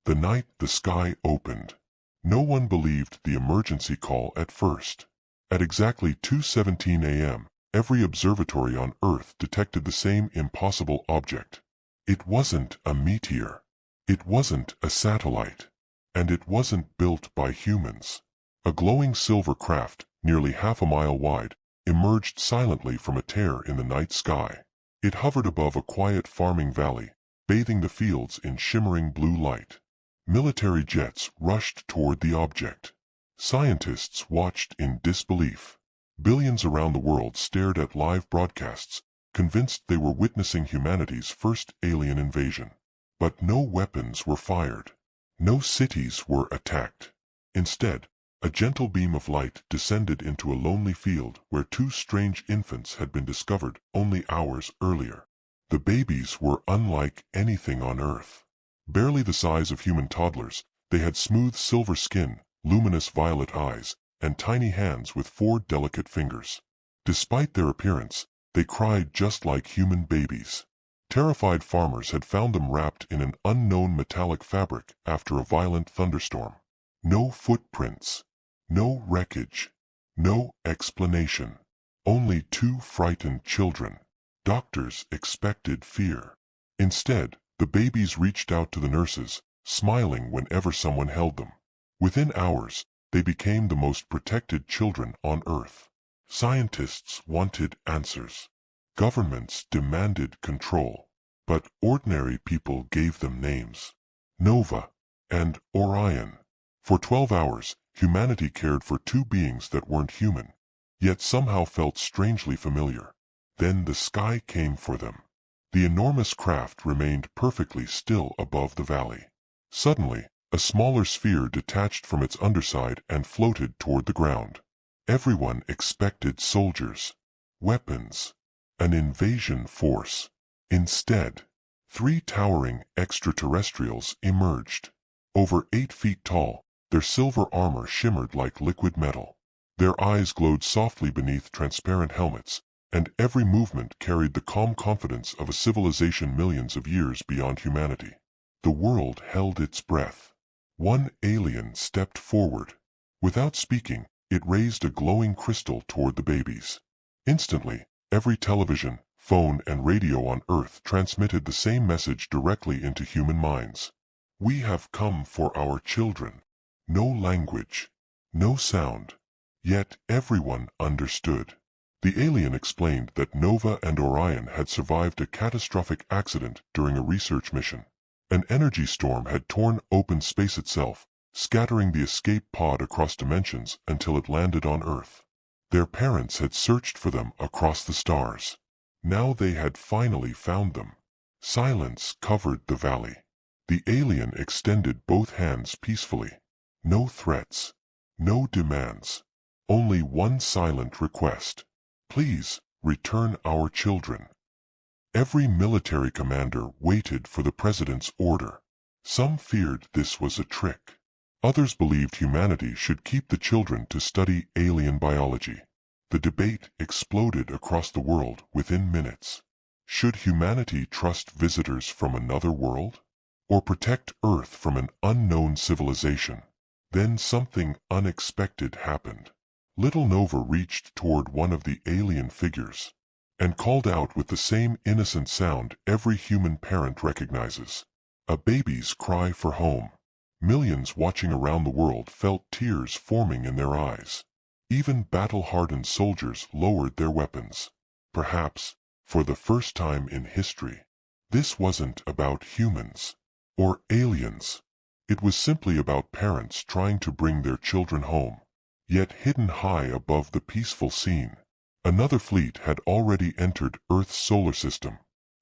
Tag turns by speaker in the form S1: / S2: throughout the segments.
S1: The night the sky opened. No one believed the emergency call at first. At exactly 2:17 a.m., every observatory on Earth detected the same impossible object. It wasn't a meteor. It wasn't a satellite. And it wasn't built by humans. A glowing silver craft, nearly half a mile wide, emerged silently from a tear in the night sky. It hovered above a quiet farming valley, bathing the fields in shimmering blue light. Military jets rushed toward the object. Scientists watched in disbelief. Billions around the world stared at live broadcasts, convinced they were witnessing humanity's first alien invasion. But no weapons were fired. No cities were attacked. Instead, a gentle beam of light descended into a lonely field where two strange infants had been discovered only hours earlier. The babies were unlike anything on Earth. Barely the size of human toddlers, they had smooth silver skin, luminous violet eyes, and tiny hands with 4 delicate fingers. Despite their appearance, they cried just like human babies. Terrified farmers had found them wrapped in an unknown metallic fabric after a violent thunderstorm. No footprints. No wreckage. No explanation. Only 2 frightened children. Doctors expected fear. Instead, the babies reached out to the nurses, smiling whenever someone held them. Within hours, they became the most protected children on Earth. Scientists wanted answers. Governments demanded control. But ordinary people gave them names. Nova and Orion. For 12 hours, humanity cared for 2 beings that weren't human, yet somehow felt strangely familiar. Then the sky came for them. The enormous craft remained perfectly still above the valley. Suddenly, a smaller sphere detached from its underside and floated toward the ground. Everyone expected soldiers, weapons, an invasion force. Instead, 3 towering extraterrestrials emerged. Over 8 feet tall, their silver armor shimmered like liquid metal. Their eyes glowed softly beneath transparent helmets, and every movement carried the calm confidence of a civilization millions of years beyond humanity. The world held its breath. One alien stepped forward. Without speaking, it raised a glowing crystal toward the babies. Instantly, every television, phone, and radio on Earth transmitted the same message directly into human minds. We have come for our children. No language. No sound. Yet everyone understood. The alien explained that Nova and Orion had survived a catastrophic accident during a research mission. An energy storm had torn open space itself, scattering the escape pod across dimensions until it landed on Earth. Their parents had searched for them across the stars. Now they had finally found them. Silence covered the valley. The alien extended both hands peacefully. No threats. No demands. Only one silent request. Please, return our children. Every military commander waited for the president's order. Some feared this was a trick. Others believed humanity should keep the children to study alien biology. The debate exploded across the world within minutes. Should humanity trust visitors from another world? Or protect Earth from an unknown civilization? Then something unexpected happened. Little Nova reached toward one of the alien figures and called out with the same innocent sound every human parent recognizes. A baby's cry for home. Millions watching around the world felt tears forming in their eyes. Even battle-hardened soldiers lowered their weapons. Perhaps, for the first time in history, this wasn't about humans or aliens. It was simply about parents trying to bring their children home. Yet hidden high above the peaceful scene, another fleet had already entered Earth's solar system.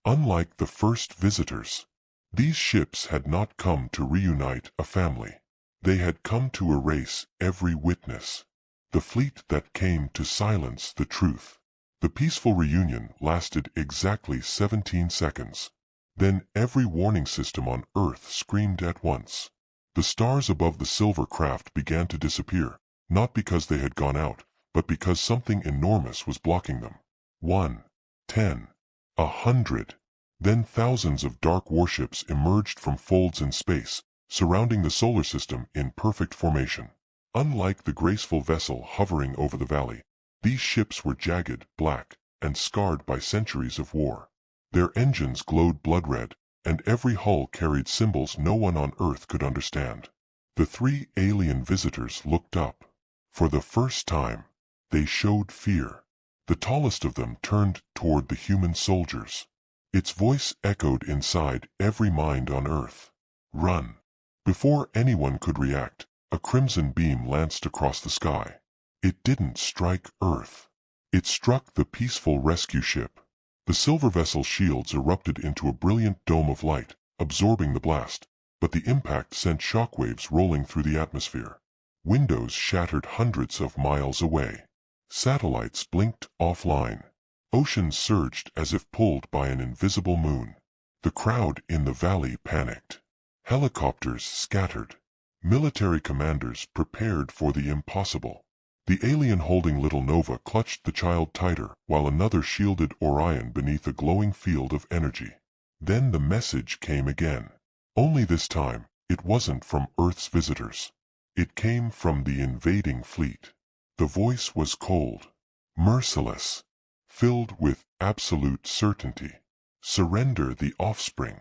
S1: Unlike the first visitors, these ships had not come to reunite a family. They had come to erase every witness. The fleet that came to silence the truth. The peaceful reunion lasted exactly 17 seconds. Then every warning system on Earth screamed at once. The stars above the silver craft began to disappear, not because they had gone out, but because something enormous was blocking them. 1, 10, 100. Then thousands of dark warships emerged from folds in space, surrounding the solar system in perfect formation. Unlike the graceful vessel hovering over the valley, these ships were jagged, black, and scarred by centuries of war. Their engines glowed blood-red, and every hull carried symbols no one on Earth could understand. The three alien visitors looked up. For the first time, they showed fear. The tallest of them turned toward the human soldiers. Its voice echoed inside every mind on Earth. "Run!" Before anyone could react, a crimson beam lanced across the sky. It didn't strike Earth. It struck the peaceful rescue ship. The silver vessel's shields erupted into a brilliant dome of light, absorbing the blast, but the impact sent shockwaves rolling through the atmosphere. Windows shattered hundreds of miles away. Satellites blinked offline. Oceans surged as if pulled by an invisible moon. The crowd in the valley panicked. Helicopters scattered. Military commanders prepared for the impossible. The alien holding little Nova clutched the child tighter, while another shielded Orion beneath a glowing field of energy. Then the message came again. Only this time, it wasn't from Earth's visitors. It came from the invading fleet. The voice was cold, merciless, filled with absolute certainty. Surrender the offspring.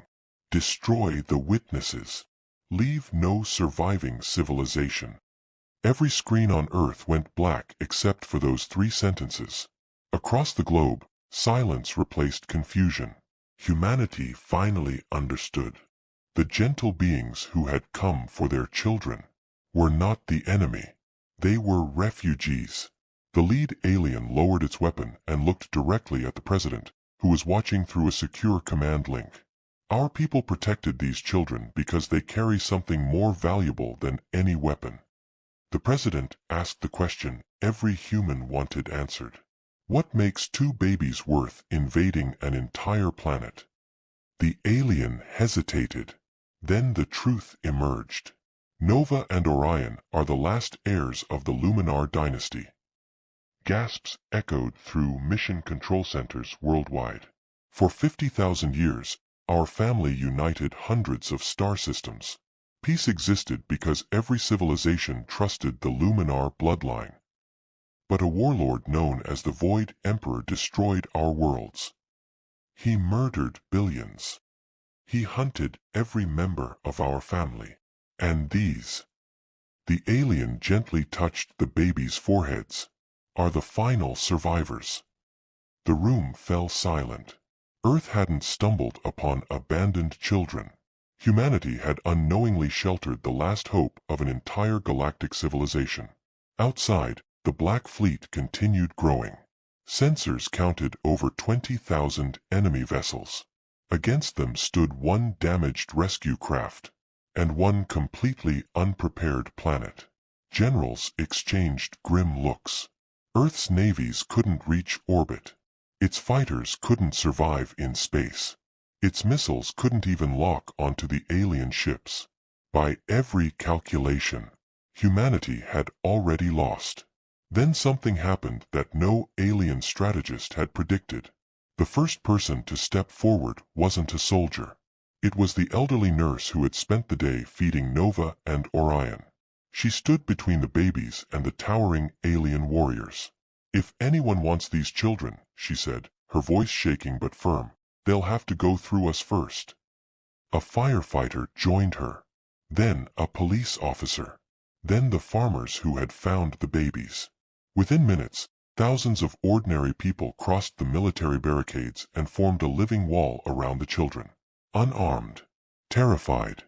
S1: Destroy the witnesses. Leave no surviving civilization. Every screen on Earth went black except for those 3 sentences. Across the globe, silence replaced confusion. Humanity finally understood. The gentle beings who had come for their children were not the enemy. They were refugees. The lead alien lowered its weapon and looked directly at the president, who was watching through a secure command link. "Our people protected these children because they carry something more valuable than any weapon." The president asked the question every human wanted answered. What makes 2 babies worth invading an entire planet? The alien hesitated. Then the truth emerged. Nova and Orion are the last heirs of the Luminar dynasty. Gasps echoed through mission control centers worldwide. For 50,000 years, our family united hundreds of star systems. Peace existed because every civilization trusted the Luminar bloodline. But a warlord known as the Void Emperor destroyed our worlds. He murdered billions. He hunted every member of our family. And these, the alien gently touched the babies' foreheads, are the final survivors. The room fell silent. Earth hadn't stumbled upon abandoned children. Humanity had unknowingly sheltered the last hope of an entire galactic civilization. Outside, the Black Fleet continued growing. Sensors counted over 20,000 enemy vessels. Against them stood one damaged rescue craft and one completely unprepared planet. Generals exchanged grim looks. Earth's navies couldn't reach orbit. Its fighters couldn't survive in space. Its missiles couldn't even lock onto the alien ships. By every calculation, humanity had already lost. Then something happened that no alien strategist had predicted. The first person to step forward wasn't a soldier. It was the elderly nurse who had spent the day feeding Nova and Orion. She stood between the babies and the towering alien warriors. "If anyone wants these children," she said, her voice shaking but firm, "they'll have to go through us first." A firefighter joined her. Then a police officer. Then the farmers who had found the babies. Within minutes, thousands of ordinary people crossed the military barricades and formed a living wall around the children. Unarmed, terrified,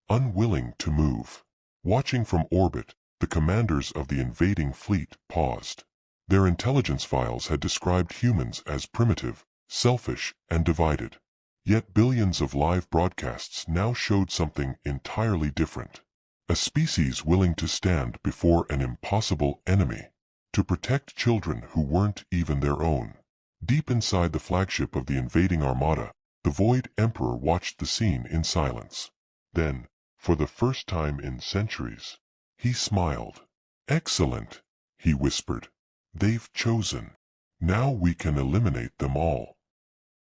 S1: unwilling to move. Watching from orbit, the commanders of the invading fleet paused. Their intelligence files had described humans as primitive, selfish, and divided. Yet billions of live broadcasts now showed something entirely different. A species willing to stand before an impossible enemy, to protect children who weren't even their own. Deep inside the flagship of the invading armada, the Void Emperor watched the scene in silence. Then, for the first time in centuries, he smiled. "Excellent," he whispered. "They've chosen. Now we can eliminate them all."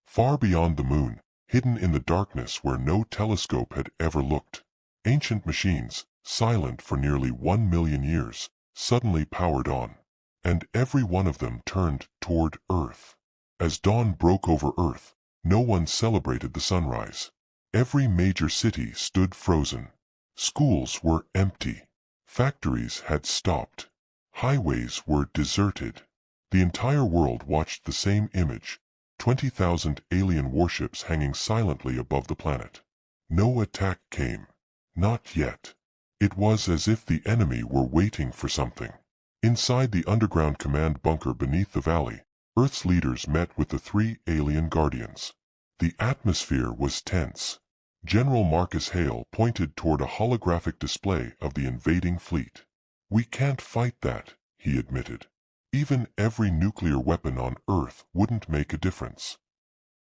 S1: Far beyond the moon, hidden in the darkness where no telescope had ever looked, Ancient machines, silent for nearly 1 million years, suddenly powered on. And every one of them turned toward Earth. As dawn broke over Earth, no one celebrated the sunrise. Every major city stood frozen. Schools were empty. Factories had stopped. Highways were deserted. The entire world watched the same image, 20,000 alien warships hanging silently above the planet. No attack came. Not yet. It was as if the enemy were waiting for something. Inside the underground command bunker beneath the valley, Earth's leaders met with the 3 alien guardians. The atmosphere was tense. General Marcus Hale pointed toward a holographic display of the invading fleet. "We can't fight that," he admitted. "Even every nuclear weapon on Earth wouldn't make a difference."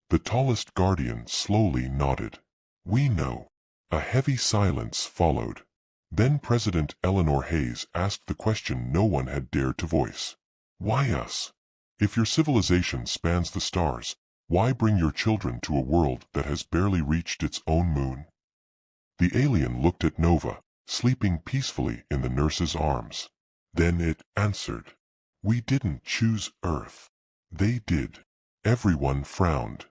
S1: The tallest guardian slowly nodded. "We know." A heavy silence followed. Then President Eleanor Hayes asked the question no one had dared to voice. "Why us? If your civilization spans the stars, why bring your children to a world that has barely reached its own moon?" The alien looked at Nova, sleeping peacefully in the nurse's arms. Then it answered. "We didn't choose Earth. They did." Everyone frowned.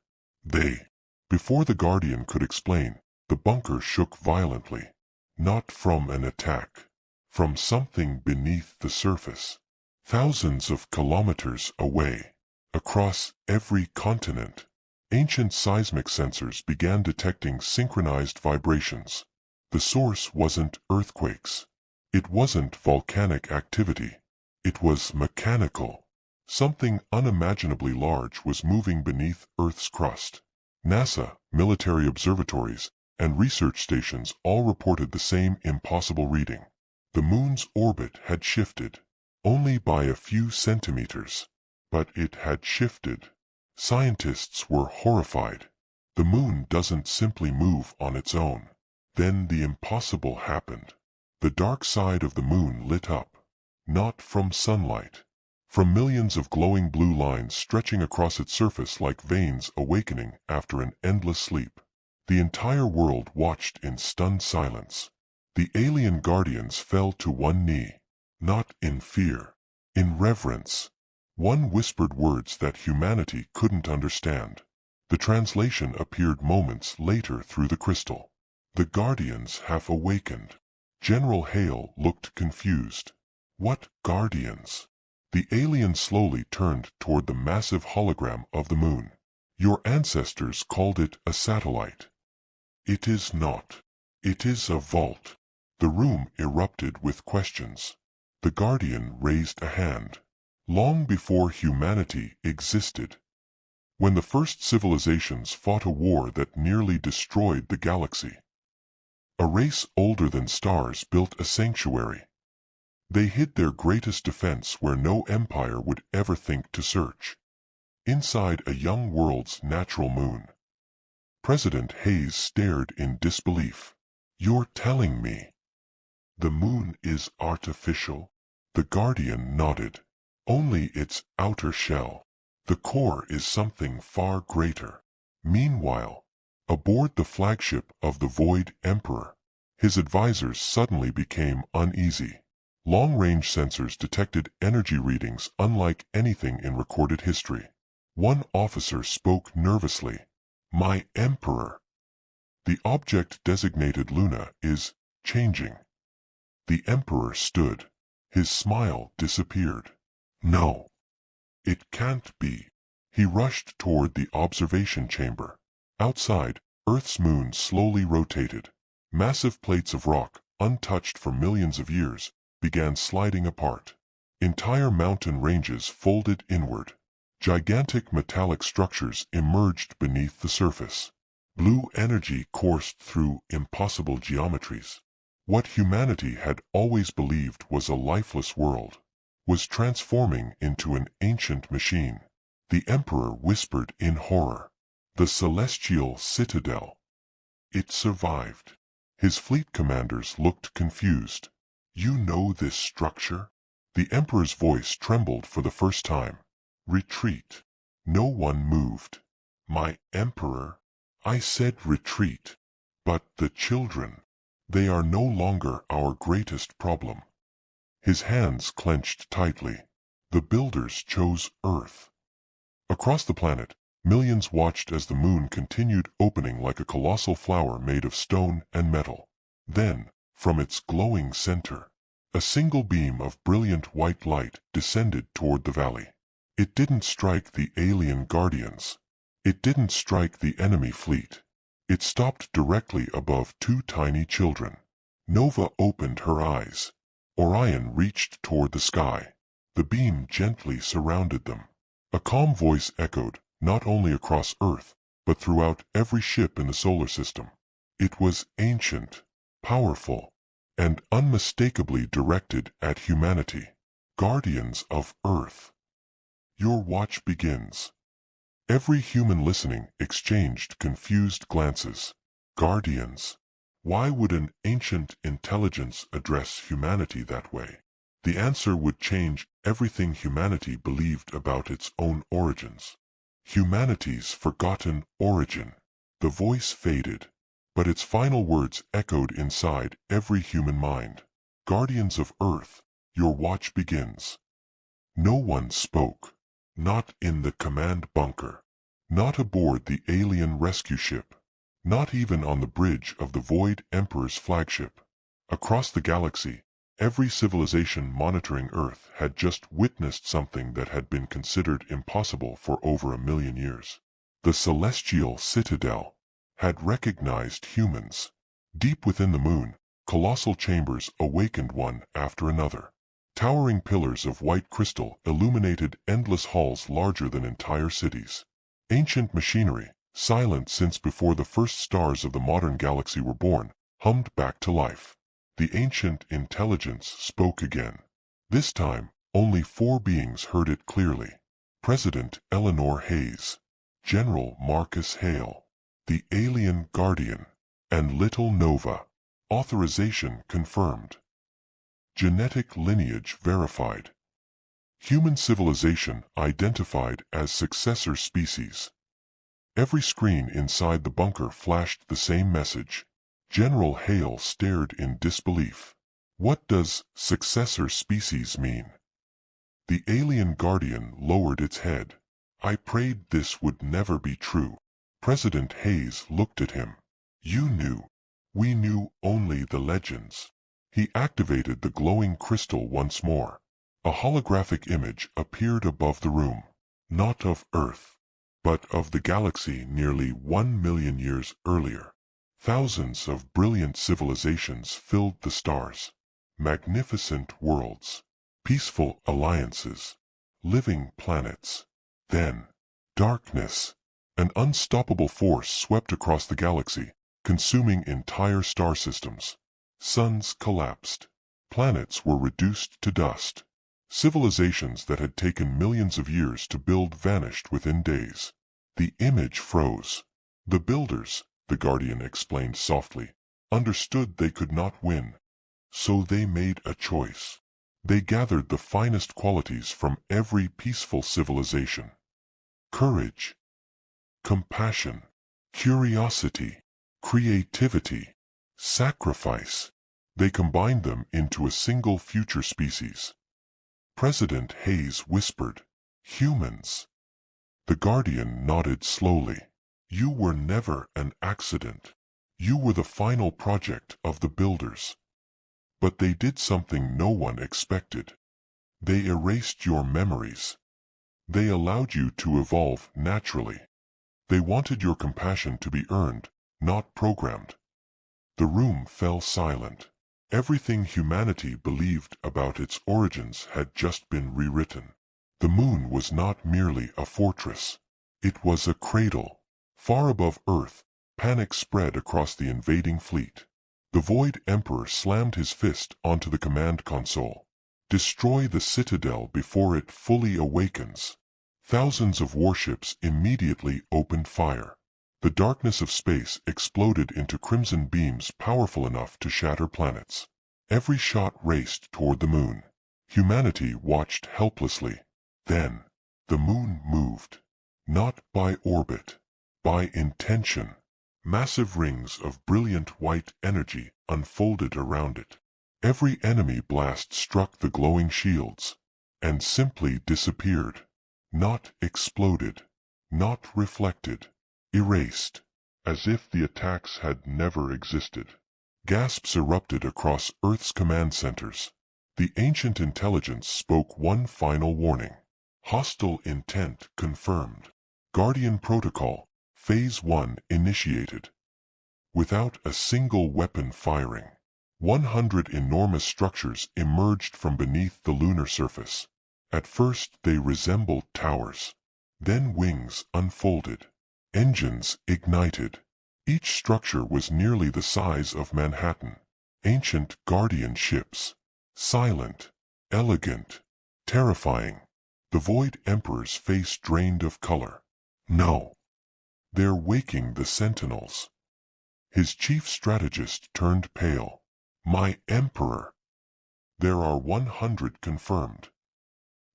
S1: They. Before the Guardian could explain, the bunker shook violently. Not from an attack. From something beneath the surface. Thousands of kilometers away. Across every continent. Ancient seismic sensors began detecting synchronized vibrations. The source wasn't earthquakes. It wasn't volcanic activity. It was mechanical. Something unimaginably large was moving beneath Earth's crust. NASA, military observatories, and research stations all reported the same impossible reading. The moon's orbit had shifted. Only by a few centimeters. But it had shifted. Scientists were horrified. The moon doesn't simply move on its own. Then the impossible happened. The dark side of the moon lit up. Not from sunlight. From millions of glowing blue lines stretching across its surface like veins awakening after an endless sleep. The entire world watched in stunned silence. The alien guardians fell to one knee. Not in fear. In reverence. One whispered words that humanity couldn't understand. The translation appeared moments later through the crystal. "The Guardians have awakened." General Hale looked confused. "What Guardians?" The alien slowly turned toward the massive hologram of the moon. "Your ancestors called it a satellite." "It is not. It is a vault." The room erupted with questions. The Guardian raised a hand. "Long before humanity existed. When the first civilizations fought a war that nearly destroyed the galaxy. A race older than stars built a sanctuary. They hid their greatest defense where no empire would ever think to search. Inside a young world's natural moon." President Hayes stared in disbelief. "You're telling me the moon is artificial?" The Guardian nodded. "Only its outer shell. The core is something far greater." Meanwhile, aboard the flagship of the Void Emperor, his advisors suddenly became uneasy. Long-range sensors detected energy readings unlike anything in recorded history. One officer spoke nervously. "My Emperor. The object designated Luna is changing." The Emperor stood. His smile disappeared. "No. It can't be." He rushed toward the observation chamber. Outside, Earth's moon slowly rotated. Massive plates of rock, untouched for millions of years, began sliding apart. Entire mountain ranges folded inward. Gigantic metallic structures emerged beneath the surface. Blue energy coursed through impossible geometries. What humanity had always believed was a lifeless world was transforming into an ancient machine. The Emperor whispered in horror. "The Celestial Citadel. It survived." His fleet commanders looked confused. "You know this structure?" The Emperor's voice trembled for the first time. "Retreat." No one moved. "My Emperor?" "I said retreat." "But the children?" They are no longer our greatest problem. His hands clenched tightly. The builders chose Earth. Across the planet, millions watched as the moon continued opening like a colossal flower made of stone and metal. Then, from its glowing center, a single beam of brilliant white light descended toward the valley. It didn't strike the alien guardians. It didn't strike the enemy fleet. It stopped directly above two tiny children. Nova opened her eyes. Orion reached toward the sky. The beam gently surrounded them. A calm voice echoed, not only across Earth, but throughout every ship in the solar system. It was ancient, powerful, and unmistakably directed at humanity. Guardians of Earth. Your watch begins. Every human listening exchanged confused glances. Guardians. Why would an ancient intelligence address humanity that way? The answer would change everything humanity believed about its own origins. Humanity's forgotten origin. The voice faded, but its final words echoed inside every human mind. Guardians of Earth, your watch begins. No one spoke. Not in the command bunker. Not aboard the alien rescue ship. Not even on the bridge of the Void Emperor's flagship. Across the galaxy, every civilization monitoring Earth had just witnessed something that had been considered impossible for over 1,000,000 years. The celestial citadel had recognized humans. Deep within the moon, colossal chambers awakened one after another. Towering pillars of white crystal illuminated endless halls larger than entire cities. Ancient machinery, silent since before the first stars of the modern galaxy were born, hummed back to life. The ancient intelligence spoke again. This time, only 4 beings heard it clearly. President Eleanor Hayes, General Marcus Hale, the alien guardian, and little Nova. Authorization confirmed. Genetic lineage verified. Human civilization identified as successor species. Every screen inside the bunker flashed the same message. General Hale stared in disbelief. What does successor species mean? The alien guardian lowered its head. I prayed this would never be true. President Hayes looked at him. You knew. We knew only the legends. He activated the glowing crystal once more. A holographic image appeared above the room. Not of Earth, but of the galaxy nearly 1,000,000 years earlier. Thousands of brilliant civilizations filled the stars. Magnificent worlds. Peaceful alliances. Living planets. Then, darkness. An unstoppable force swept across the galaxy, consuming entire star systems. Suns collapsed. Planets were reduced to dust. Civilizations that had taken millions of years to build vanished within days. The image froze. The builders, the Guardian explained softly, understood they could not win. So they made a choice. They gathered the finest qualities from every peaceful civilization. Courage, compassion, curiosity, creativity, sacrifice. They combined them into a single future species. President Hayes whispered, humans. The Guardian nodded slowly. You were never an accident. You were the final project of the builders. But they did something no one expected. They erased your memories. They allowed you to evolve naturally. They wanted your compassion to be earned, not programmed. The room fell silent. Everything humanity believed about its origins had just been rewritten. The moon was not merely a fortress. It was a cradle. Far above Earth, panic spread across the invading fleet. The Void Emperor slammed his fist onto the command console. Destroy the citadel before it fully awakens. Thousands of warships immediately opened fire. The darkness of space exploded into crimson beams powerful enough to shatter planets. Every shot raced toward the moon. Humanity watched helplessly. Then, the moon moved. Not by orbit. By intention. Massive rings of brilliant white energy unfolded around it. Every enemy blast struck the glowing shields, and simply disappeared. Not exploded, not reflected, erased, as if the attacks had never existed. Gasps erupted across Earth's command centers. The ancient intelligence spoke one final warning. Hostile intent confirmed. Guardian Protocol, Phase 1 initiated. Without a single weapon firing, 100 enormous structures emerged from beneath the lunar surface. At first they resembled towers. Then wings unfolded. Engines ignited. Each structure was nearly the size of Manhattan. Ancient guardian ships. Silent, elegant, terrifying. The Void Emperor's face drained of color. No. They're waking the Sentinels. His chief strategist turned pale. My Emperor. There are 100 confirmed.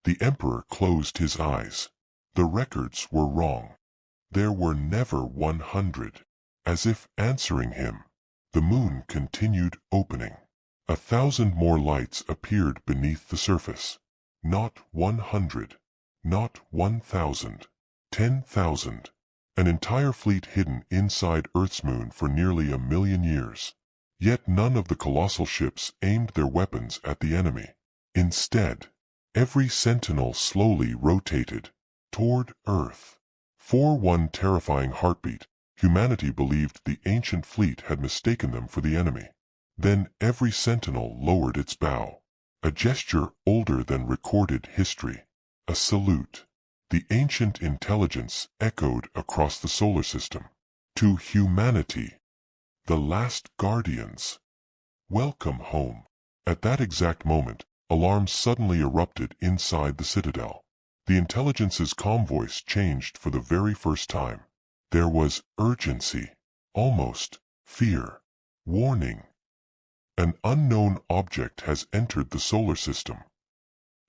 S1: The Emperor closed his eyes. The records were wrong. There were never 100. As if answering him, the moon continued opening. 1,000 more lights appeared beneath the surface. Not 100. Not 1,000. 10,000. An entire fleet hidden inside Earth's moon for nearly 1,000,000 years. Yet none of the colossal ships aimed their weapons at the enemy. Instead, every sentinel slowly rotated toward Earth. For one terrifying heartbeat, humanity believed the ancient fleet had mistaken them for the enemy. Then every sentinel lowered its bow. A gesture older than recorded history. A salute. The ancient intelligence echoed across the solar system. To humanity. The last guardians. Welcome home. At that exact moment, alarms suddenly erupted inside the citadel. The intelligence's calm voice changed for the very first time. There was urgency. Almost fear. Warning. An unknown object has entered the solar system.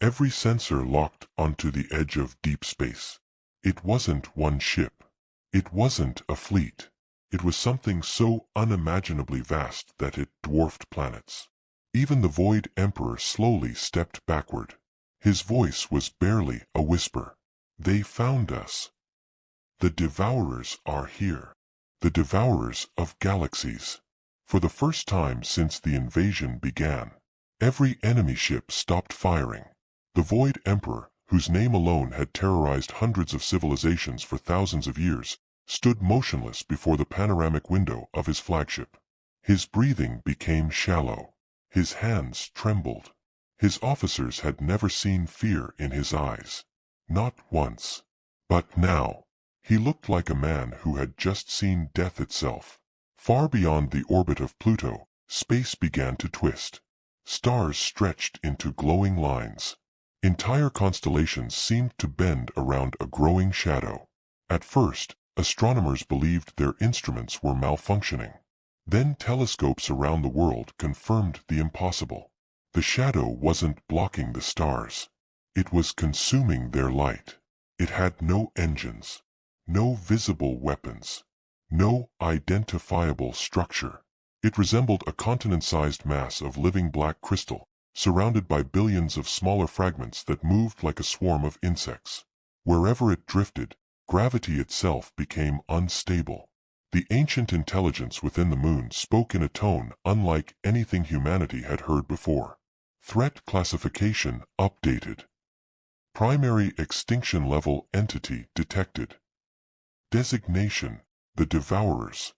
S1: Every sensor locked onto the edge of deep space. It wasn't one ship. It wasn't a fleet. It was something so unimaginably vast that it dwarfed planets. Even the Void Emperor slowly stepped backward. His voice was barely a whisper. They found us. The Devourers are here. The Devourers of galaxies. For the first time since the invasion began, every enemy ship stopped firing. The Void Emperor, whose name alone had terrorized hundreds of civilizations for thousands of years, stood motionless before the panoramic window of his flagship. His breathing became shallow. His hands trembled. His officers had never seen fear in his eyes. Not once. But now, he looked like a man who had just seen death itself. Far beyond the orbit of Pluto, space began to twist. Stars stretched into glowing lines. Entire constellations seemed to bend around a growing shadow. At first, astronomers believed their instruments were malfunctioning. Then telescopes around the world confirmed the impossible. The shadow wasn't blocking the stars. It was consuming their light. It had no engines, no visible weapons, no identifiable structure. It resembled a continent-sized mass of living black crystal, surrounded by billions of smaller fragments that moved like a swarm of insects. Wherever it drifted, gravity itself became unstable. The ancient intelligence within the moon spoke in a tone unlike anything humanity had heard before. Threat classification updated. Primary extinction level entity detected. Designation: the Devourers.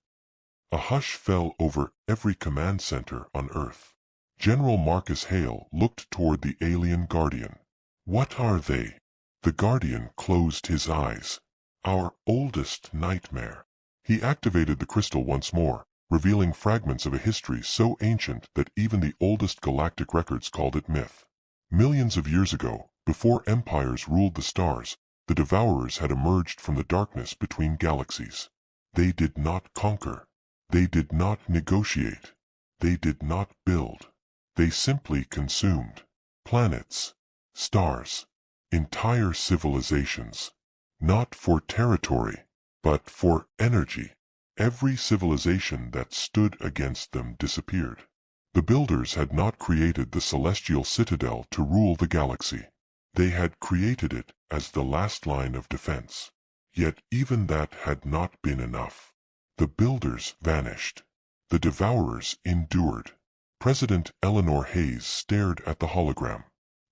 S1: A hush fell over every command center on Earth. General Marcus Hale looked toward the alien Guardian. What are they? The Guardian closed his eyes. Our oldest nightmare. He activated the crystal once more, revealing fragments of a history so ancient that even the oldest galactic records called it myth. Millions of years ago, before empires ruled the stars, the Devourers had emerged from the darkness between galaxies. They did not conquer. They did not negotiate. They did not build. They simply consumed. Planets, stars, entire civilizations. Not for territory, but for energy. every civilization that stood against them disappeared. The builders had not created the celestial citadel to rule the galaxy. They had created it as the last line of defense. Yet even that had not been enough. The builders vanished. The Devourers endured. President Eleanor Hayes stared at the hologram.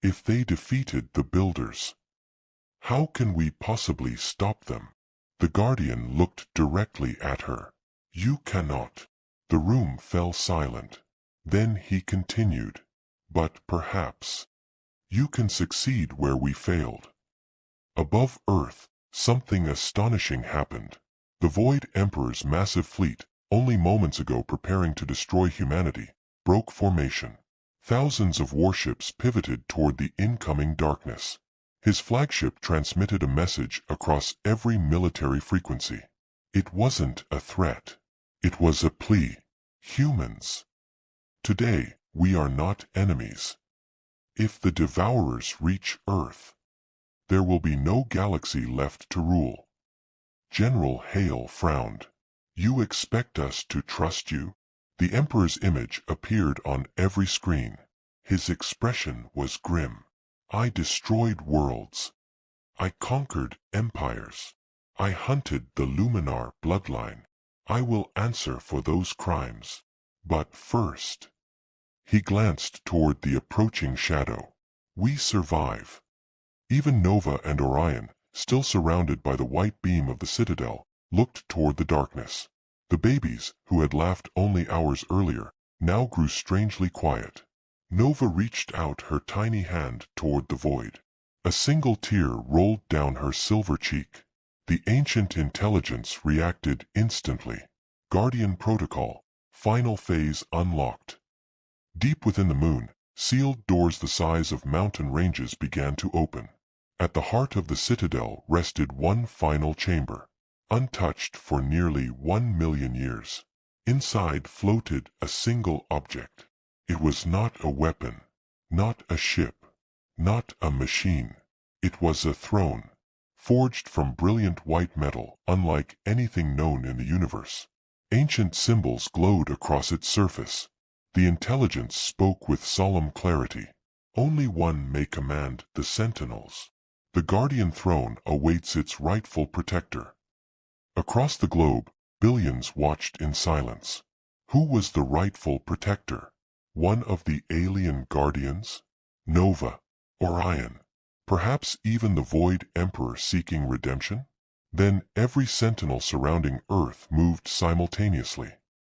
S1: If they defeated the builders, how can we possibly stop them? The Guardian looked directly at her. You cannot. The room fell silent. Then he continued. But perhaps you can succeed where we failed. Above Earth, something astonishing happened. The Void Emperor's massive fleet, only moments ago preparing to destroy humanity, broke formation. Thousands of warships pivoted toward the incoming darkness. His flagship transmitted a message across every military frequency. It wasn't a threat. It was a plea. Humans, today we are not enemies. If the Devourers reach Earth, there will be no galaxy left to rule. General Hale frowned. You expect us to trust you? The Emperor's image appeared on every screen. His expression was grim. I destroyed worlds. I conquered empires. I hunted the Luminar bloodline. I will answer for those crimes. But first, he glanced toward the approaching shadow. We survive. Even Nova and Orion, still surrounded by the white beam of the Citadel, looked toward the darkness. The babies, who had laughed only hours earlier, now grew strangely quiet. Nova reached out her tiny hand toward the void. A single tear rolled down her silver cheek. The ancient intelligence reacted instantly. Guardian Protocol, final phase unlocked. Deep within the moon, sealed doors the size of mountain ranges began to open. At the heart of the Citadel rested one final chamber, untouched for nearly 1 million years. Inside floated a single object. It was not a weapon, not a ship, not a machine. It was a throne, forged from brilliant white metal, unlike anything known in the universe. Ancient symbols glowed across its surface. The intelligence spoke with solemn clarity. Only one may command the Sentinels. The Guardian throne awaits its rightful protector. Across the globe, billions watched in silence. Who was the rightful protector? One of the alien Guardians? Nova? Orion? Perhaps even the Void Emperor seeking redemption? Then every sentinel surrounding Earth moved simultaneously.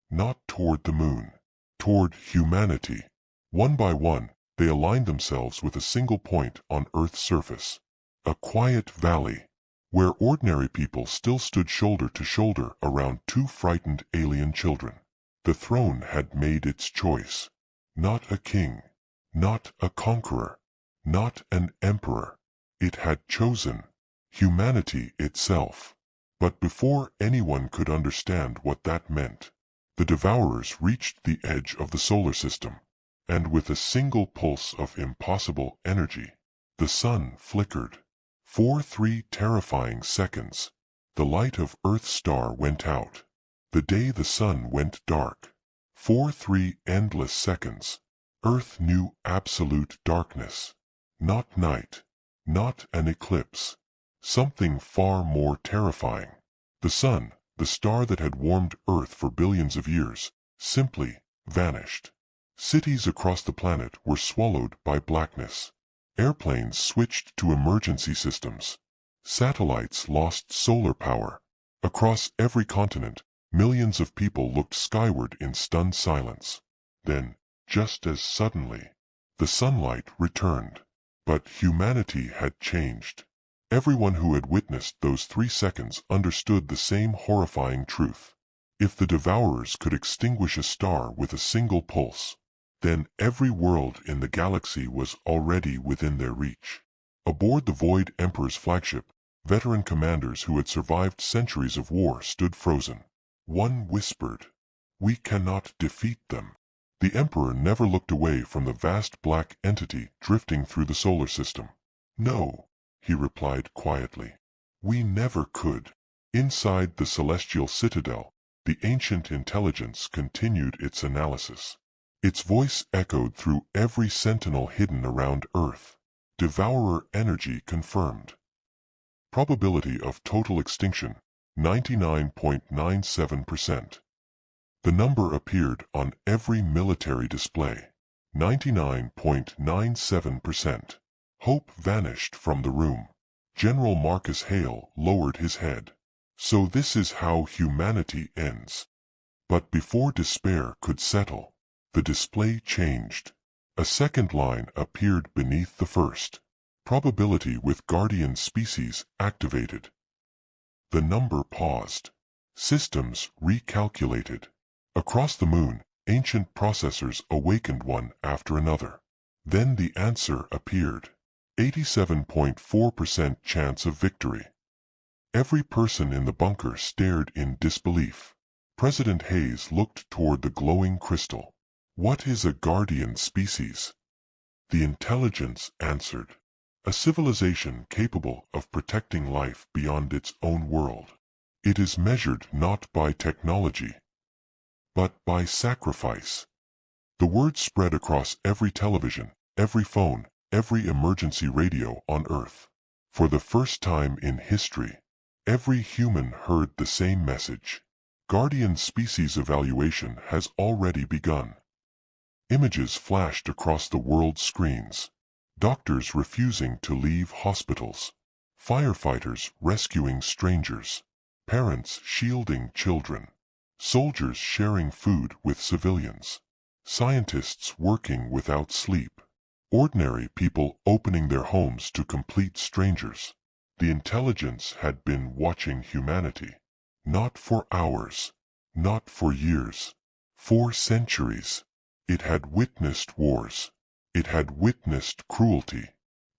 S1: Not toward the moon. Toward humanity. One by one, they aligned themselves with a single point on Earth's surface. A quiet valley, where ordinary people still stood shoulder to shoulder around two frightened alien children. The throne had made its choice. Not a king, not a conqueror, not an emperor. It had chosen humanity itself. But before anyone could understand what that meant, the Devourers reached the edge of the solar system, and with a single pulse of impossible energy, the sun flickered. For 3 terrifying seconds, the light of Earth's star went out. The day the sun went dark. For 3 endless seconds, Earth knew absolute darkness. Not night, not an eclipse. Something far more terrifying. The sun, the star that had warmed Earth for billions of years, simply vanished. Cities across the planet were swallowed by blackness. Airplanes switched to emergency systems. Satellites lost solar power. Across every continent, millions of people looked skyward in stunned silence. Then, just as suddenly, the sunlight returned. But humanity had changed. Everyone who had witnessed those 3 seconds understood the same horrifying truth. If the Devourers could extinguish a star with a single pulse, then every world in the galaxy was already within their reach. Aboard the Void Emperor's flagship, veteran commanders who had survived centuries of war stood frozen. One whispered, "We cannot defeat them." The Emperor never looked away from the vast black entity drifting through the solar system. "No," he replied quietly. "We never could." Inside the celestial citadel, the ancient intelligence continued its analysis. Its voice echoed through every sentinel hidden around Earth. Devourer energy confirmed. Probability of total extinction, 99.97%. The number appeared on every military display. 99.97%. Hope vanished from the room. General Marcus Hale lowered his head. So this is how humanity ends. But before despair could settle, the display changed. A second line appeared beneath the first. Probability with guardian species activated. The number paused. Systems recalculated. Across the moon, ancient processors awakened one after another. Then the answer appeared. 87.4% chance of victory. Every person in the bunker stared in disbelief. President Hayes looked toward the glowing crystal. What is a guardian species? The intelligence answered. A civilization capable of protecting life beyond its own world. It is measured not by technology, but by sacrifice. The word spread across every television, every phone, every emergency radio on Earth. For the first time in history, every human heard the same message. Guardian species evaluation has already begun. Images flashed across the world's screens. Doctors refusing to leave hospitals. Firefighters rescuing strangers. Parents shielding children. Soldiers sharing food with civilians. Scientists working without sleep. Ordinary people opening their homes to complete strangers. The intelligence had been watching humanity. Not for hours. Not for years. For centuries. It had witnessed wars. It had witnessed cruelty.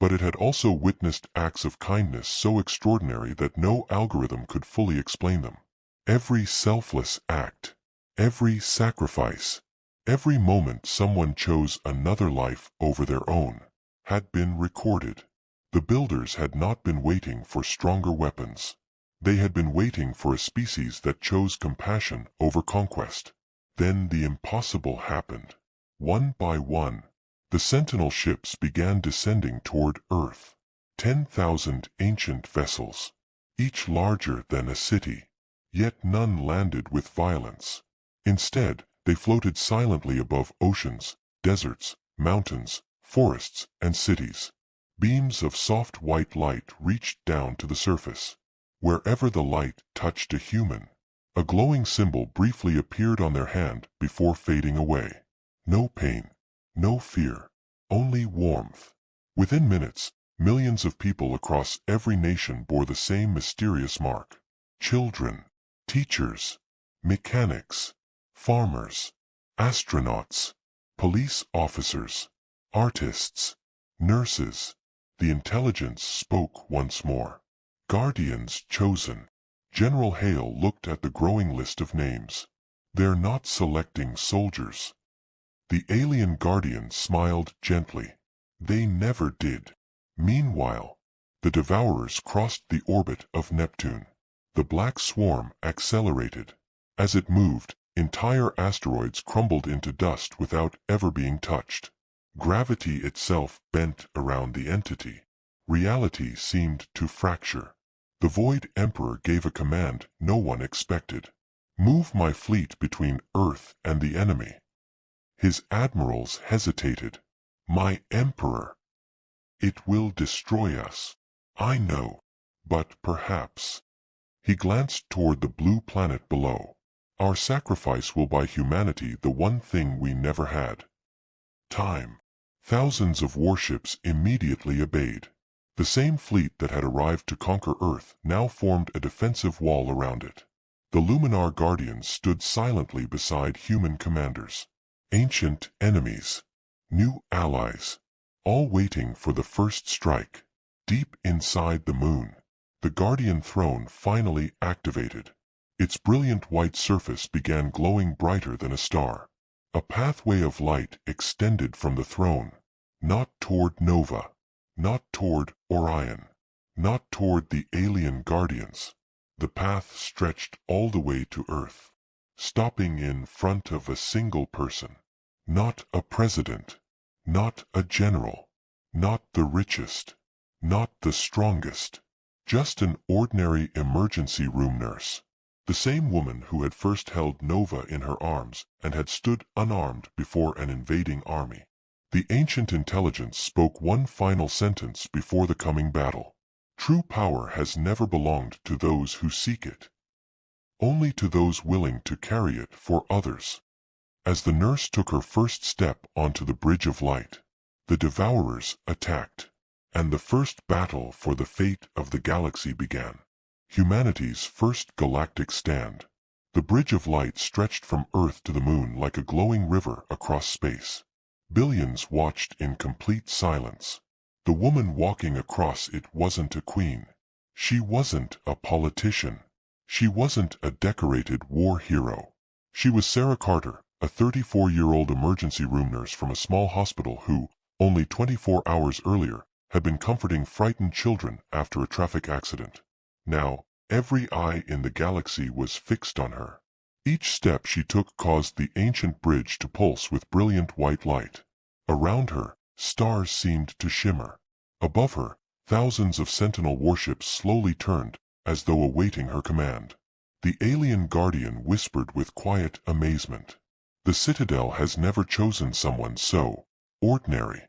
S1: But it had also witnessed acts of kindness so extraordinary that no algorithm could fully explain them. Every selfless act. Every sacrifice. Every moment someone chose another life over their own had been recorded. The builders had not been waiting for stronger weapons. They had been waiting for a species that chose compassion over conquest. Then the impossible happened. One by one, the sentinel ships began descending toward Earth. 10,000 ancient vessels, each larger than a city. Yet none landed with violence. Instead, they floated silently above oceans, deserts, mountains, forests, and cities. Beams of soft white light reached down to the surface. Wherever the light touched a human, a glowing symbol briefly appeared on their hand before fading away. No pain, no fear, only warmth. Within minutes, millions of people across every nation bore the same mysterious mark. Children, teachers, mechanics, farmers, astronauts, police officers, artists, nurses. The intelligence spoke once more. Guardians chosen. General Hale looked at the growing list of names. They're not selecting soldiers. The alien guardian smiled gently. They never did. Meanwhile, the Devourers crossed the orbit of Neptune. The black swarm accelerated. As it moved, entire asteroids crumbled into dust without ever being touched. Gravity itself bent around the entity. Reality seemed to fracture. The Void Emperor gave a command no one expected. Move my fleet between Earth and the enemy. His admirals hesitated. My Emperor. It will destroy us. I know. But perhaps. He glanced toward the blue planet below. Our sacrifice will buy humanity the one thing we never had. Time. Thousands of warships immediately obeyed. The same fleet that had arrived to conquer Earth now formed a defensive wall around it. The Luminar Guardians stood silently beside human commanders. Ancient enemies. New allies. All waiting for the first strike. Deep inside the moon, the Guardian throne finally activated. Its brilliant white surface began glowing brighter than a star. A pathway of light extended from the throne, not toward Nova, not toward Orion, not toward the alien Guardians. The path stretched all the way to Earth. stopping in front of a single person. Not a president, not a general, not the richest, not the strongest, just an ordinary emergency room nurse. The same woman who had first held Nova in her arms and had stood unarmed before an invading army. The ancient intelligence spoke one final sentence before the coming battle. True power has never belonged to those who seek it, only to those willing to carry it for others. As the nurse took her first step onto the Bridge of Light, the Devourers attacked, and the first battle for the fate of the galaxy began. Humanity's first galactic stand. The Bridge of Light stretched from Earth to the Moon like a glowing river across space. Billions watched in complete silence. The woman walking across it wasn't a queen. She wasn't a politician. She wasn't a decorated war hero. She was Sarah Carter, a 34-year-old emergency room nurse from a small hospital who, only 24 hours earlier, had been comforting frightened children after a traffic accident. Now, every eye in the galaxy was fixed on her. Each step she took caused the ancient bridge to pulse with brilliant white light. Around her, stars seemed to shimmer. Above her, thousands of sentinel warships slowly turned, as though awaiting her command. The alien guardian whispered with quiet amazement. The Citadel has never chosen someone so ordinary.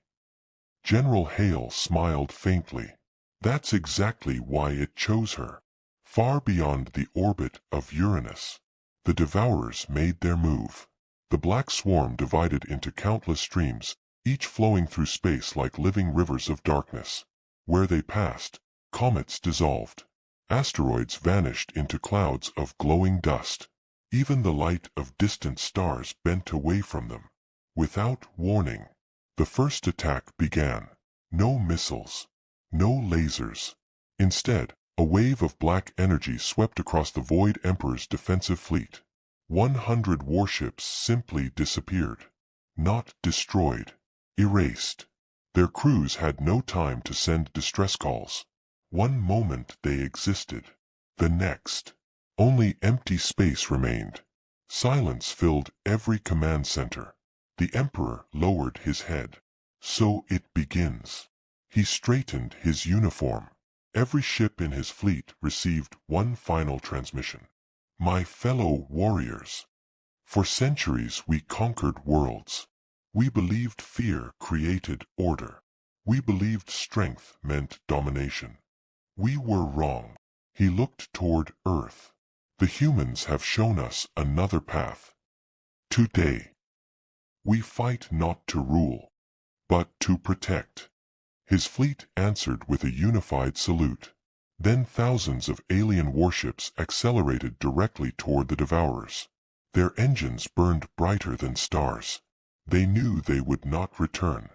S1: General Hale smiled faintly. That's exactly why it chose her. Far beyond the orbit of Uranus, the Devourers made their move. The black swarm divided into countless streams, each flowing through space like living rivers of darkness. Where they passed, comets dissolved. Asteroids vanished into clouds of glowing dust. Even the light of distant stars bent away from them. Without warning, the first attack began. No missiles, no lasers. Instead, a wave of black energy swept across the Void Emperor's defensive fleet. 100 warships simply disappeared. Not destroyed, erased. Their crews had no time to send distress calls. One moment they existed. The next, only empty space remained. Silence filled every command center. The Emperor lowered his head. So it begins. He straightened his uniform. Every ship in his fleet received one final transmission. My fellow warriors, for centuries we conquered worlds. We believed fear created order. We believed strength meant domination. We were wrong. He looked toward Earth. The humans have shown us another path. Today, we fight not to rule, but to protect. His fleet answered with a unified salute. Then thousands of alien warships accelerated directly toward the Devourers. Their engines burned brighter than stars. They knew they would not return.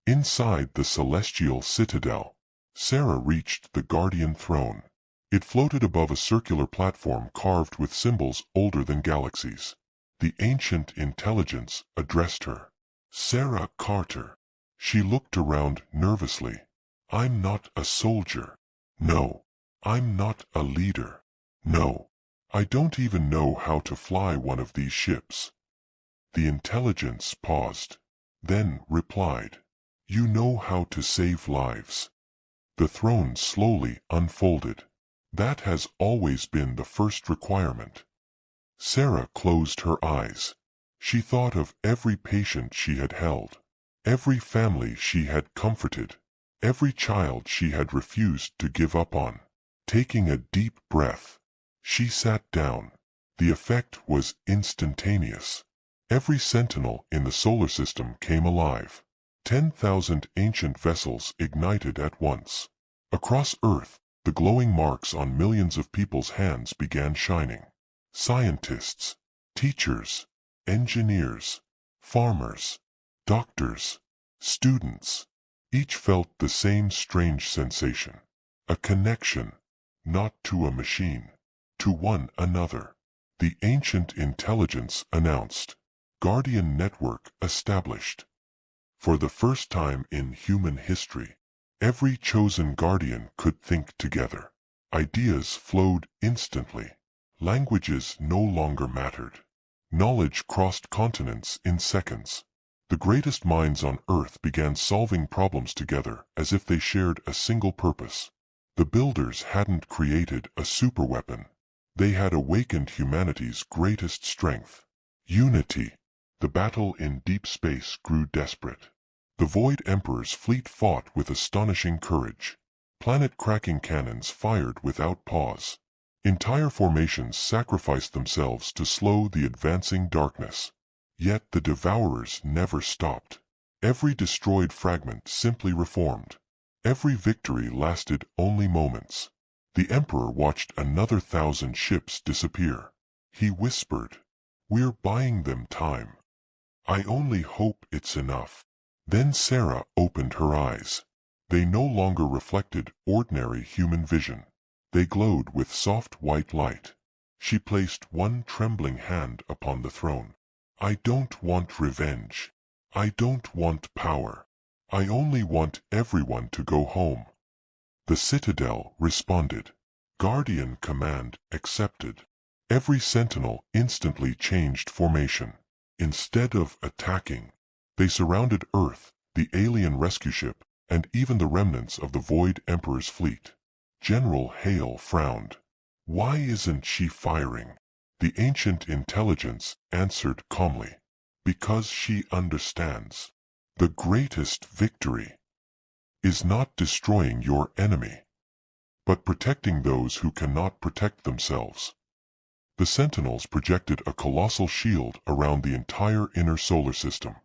S1: Inside the celestial citadel, Sarah reached the Guardian throne. It floated above a circular platform carved with symbols older than galaxies. The ancient intelligence addressed her. Sarah Carter. She looked around nervously. I'm not a soldier. No. I'm not a leader. No. I don't even know how to fly one of these ships. The intelligence paused, then replied. You know how to save lives. The throne slowly unfolded. That has always been the first requirement. Sarah closed her eyes. She thought of every patient she had held, every family she had comforted, every child she had refused to give up on. Taking a deep breath, she sat down. The effect was instantaneous. Every sentinel in the solar system came alive. 10,000 ancient vessels ignited at once. Across Earth, the glowing marks on millions of people's hands began shining. Scientists, teachers, engineers, farmers, doctors, students, each felt the same strange sensation. A connection, not to a machine, to one another. The ancient intelligence announced. Guardian Network established. For the first time in human history, every chosen guardian could think together. Ideas flowed instantly. Languages no longer mattered. Knowledge crossed continents in seconds. The greatest minds on Earth began solving problems together as if they shared a single purpose. The Builders hadn't created a superweapon. They had awakened humanity's greatest strength: unity. The battle in deep space grew desperate. The Void Emperor's fleet fought with astonishing courage. Planet-cracking cannons fired without pause. Entire formations sacrificed themselves to slow the advancing darkness. Yet the Devourers never stopped. Every destroyed fragment simply reformed. Every victory lasted only moments. The Emperor watched another 1,000 ships disappear. He whispered, "We're buying them time. I only hope it's enough." Then Sarah opened her eyes. They no longer reflected ordinary human vision. They glowed with soft white light. She placed one trembling hand upon the throne. "I don't want revenge. I don't want power. I only want everyone to go home." The Citadel responded. Guardian command accepted. Every sentinel instantly changed formation. Instead of attacking, they surrounded Earth, the alien rescue ship, and even the remnants of the Void Emperor's fleet. General Hale frowned. "Why isn't she firing?" The ancient intelligence answered calmly. "Because she understands. The greatest victory is not destroying your enemy, but protecting those who cannot protect themselves." The Sentinels projected a colossal shield around the entire inner solar system.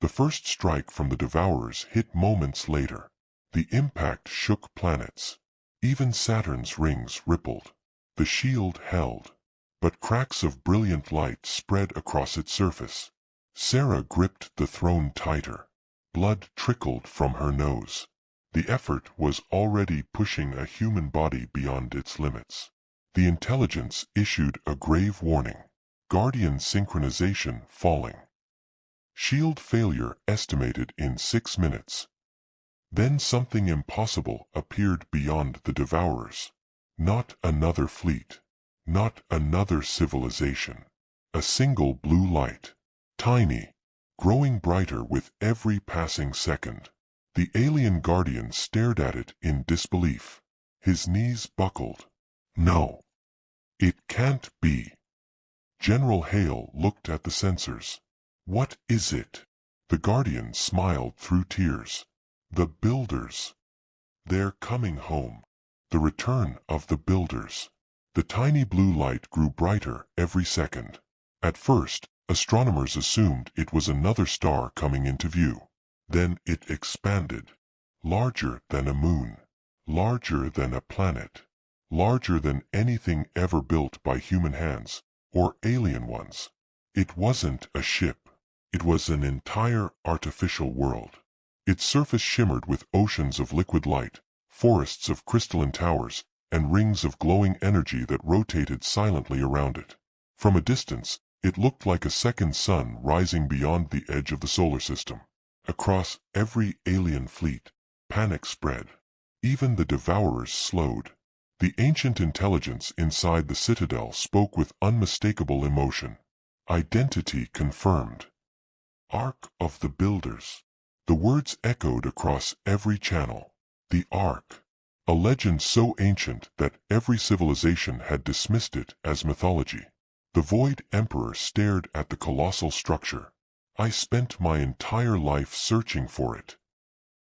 S1: The first strike from the Devourers hit moments later. The impact shook planets. Even Saturn's rings rippled. The shield held, but cracks of brilliant light spread across its surface. Sarah gripped the throne tighter. Blood trickled from her nose. The effort was already pushing a human body beyond its limits. The intelligence issued a grave warning. Guardian synchronization falling. Shield failure estimated in 6 minutes. Then something impossible appeared beyond the Devourers. Not another fleet. Not another civilization. A single blue light. Tiny. Growing brighter with every passing second. The alien guardian stared at it in disbelief. His knees buckled. "No. It can't be." General Hale looked at the sensors. "What is it?" The guardian smiled through tears. "The Builders. They're coming home. The return of the Builders." The tiny blue light grew brighter every second. At first, astronomers assumed it was another star coming into view. Then it expanded. Larger than a moon. Larger than a planet. Larger than anything ever built by human hands, or alien ones. It wasn't a ship. It was an entire artificial world. Its surface shimmered with oceans of liquid light, forests of crystalline towers, and rings of glowing energy that rotated silently around it. From a distance, it looked like a second sun rising beyond the edge of the solar system. Across every alien fleet, panic spread. Even the Devourers slowed. The ancient intelligence inside the Citadel spoke with unmistakable emotion. Identity confirmed. Ark of the Builders. The words echoed across every channel. The Ark. A legend so ancient that every civilization had dismissed it as mythology. The Void Emperor stared at the colossal structure. "I spent my entire life searching for it.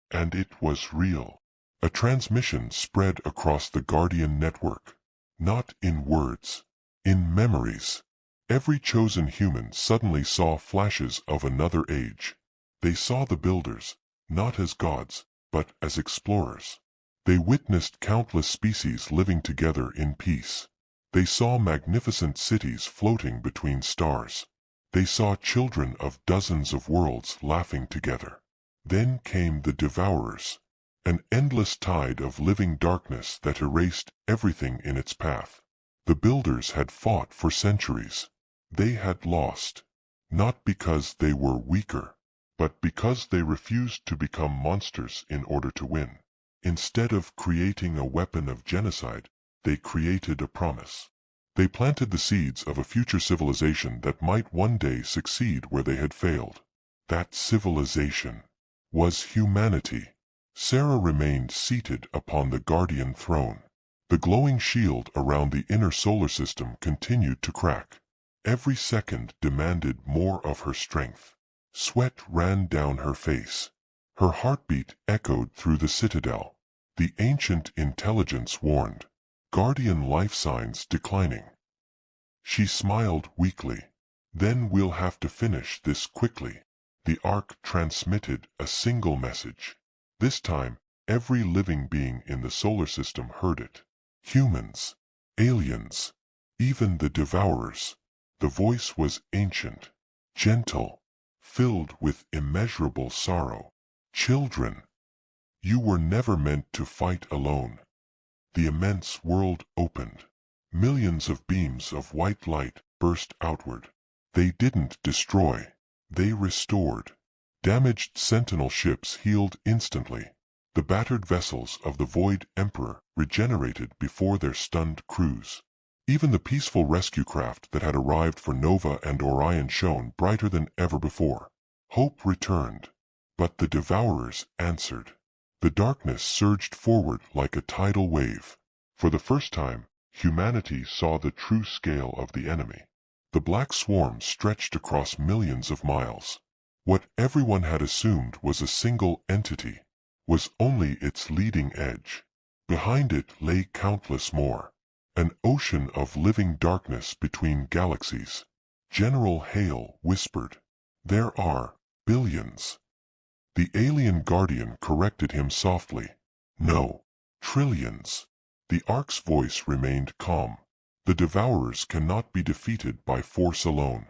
S1: And it was real." A transmission spread across the Guardian network. Not in words. In memories. Every chosen human suddenly saw flashes of another age. They saw the Builders, not as gods, but as explorers. They witnessed countless species living together in peace. They saw magnificent cities floating between stars. They saw children of dozens of worlds laughing together. Then came the Devourers. An endless tide of living darkness that erased everything in its path. The Builders had fought for centuries. They had lost. Not because they were weaker, but because they refused to become monsters in order to win. Instead of creating a weapon of genocide, they created a promise. They planted the seeds of a future civilization that might one day succeed where they had failed. That civilization was humanity. Sarah remained seated upon the guardian throne. The glowing shield around the inner solar system continued to crack. Every second demanded more of her strength. Sweat ran down her face. Her heartbeat echoed through the citadel. The ancient intelligence warned. Guardian life signs declining. She smiled weakly. Then we'll have to finish this quickly. The Ark transmitted a single message. This time, every living being in the solar system heard it. Humans, aliens, even the Devourers. The voice was ancient, gentle, filled with immeasurable sorrow. Children, you were never meant to fight alone. The immense world opened. Millions of beams of white light burst outward. They didn't destroy. They restored. Damaged Sentinel ships healed instantly. The battered vessels of the Void Emperor regenerated before their stunned crews. Even the peaceful rescue craft that had arrived for Nova and Orion shone brighter than ever before. Hope returned. But the Devourers answered. The darkness surged forward like a tidal wave. For the first time, humanity saw the true scale of the enemy. The black swarm stretched across millions of miles. What everyone had assumed was a single entity was only its leading edge. Behind it lay countless more. An ocean of living darkness between galaxies. General Hale whispered, "There are billions." The alien guardian corrected him softly. "No, trillions." The Ark's voice remained calm. The Devourers cannot be defeated by force alone.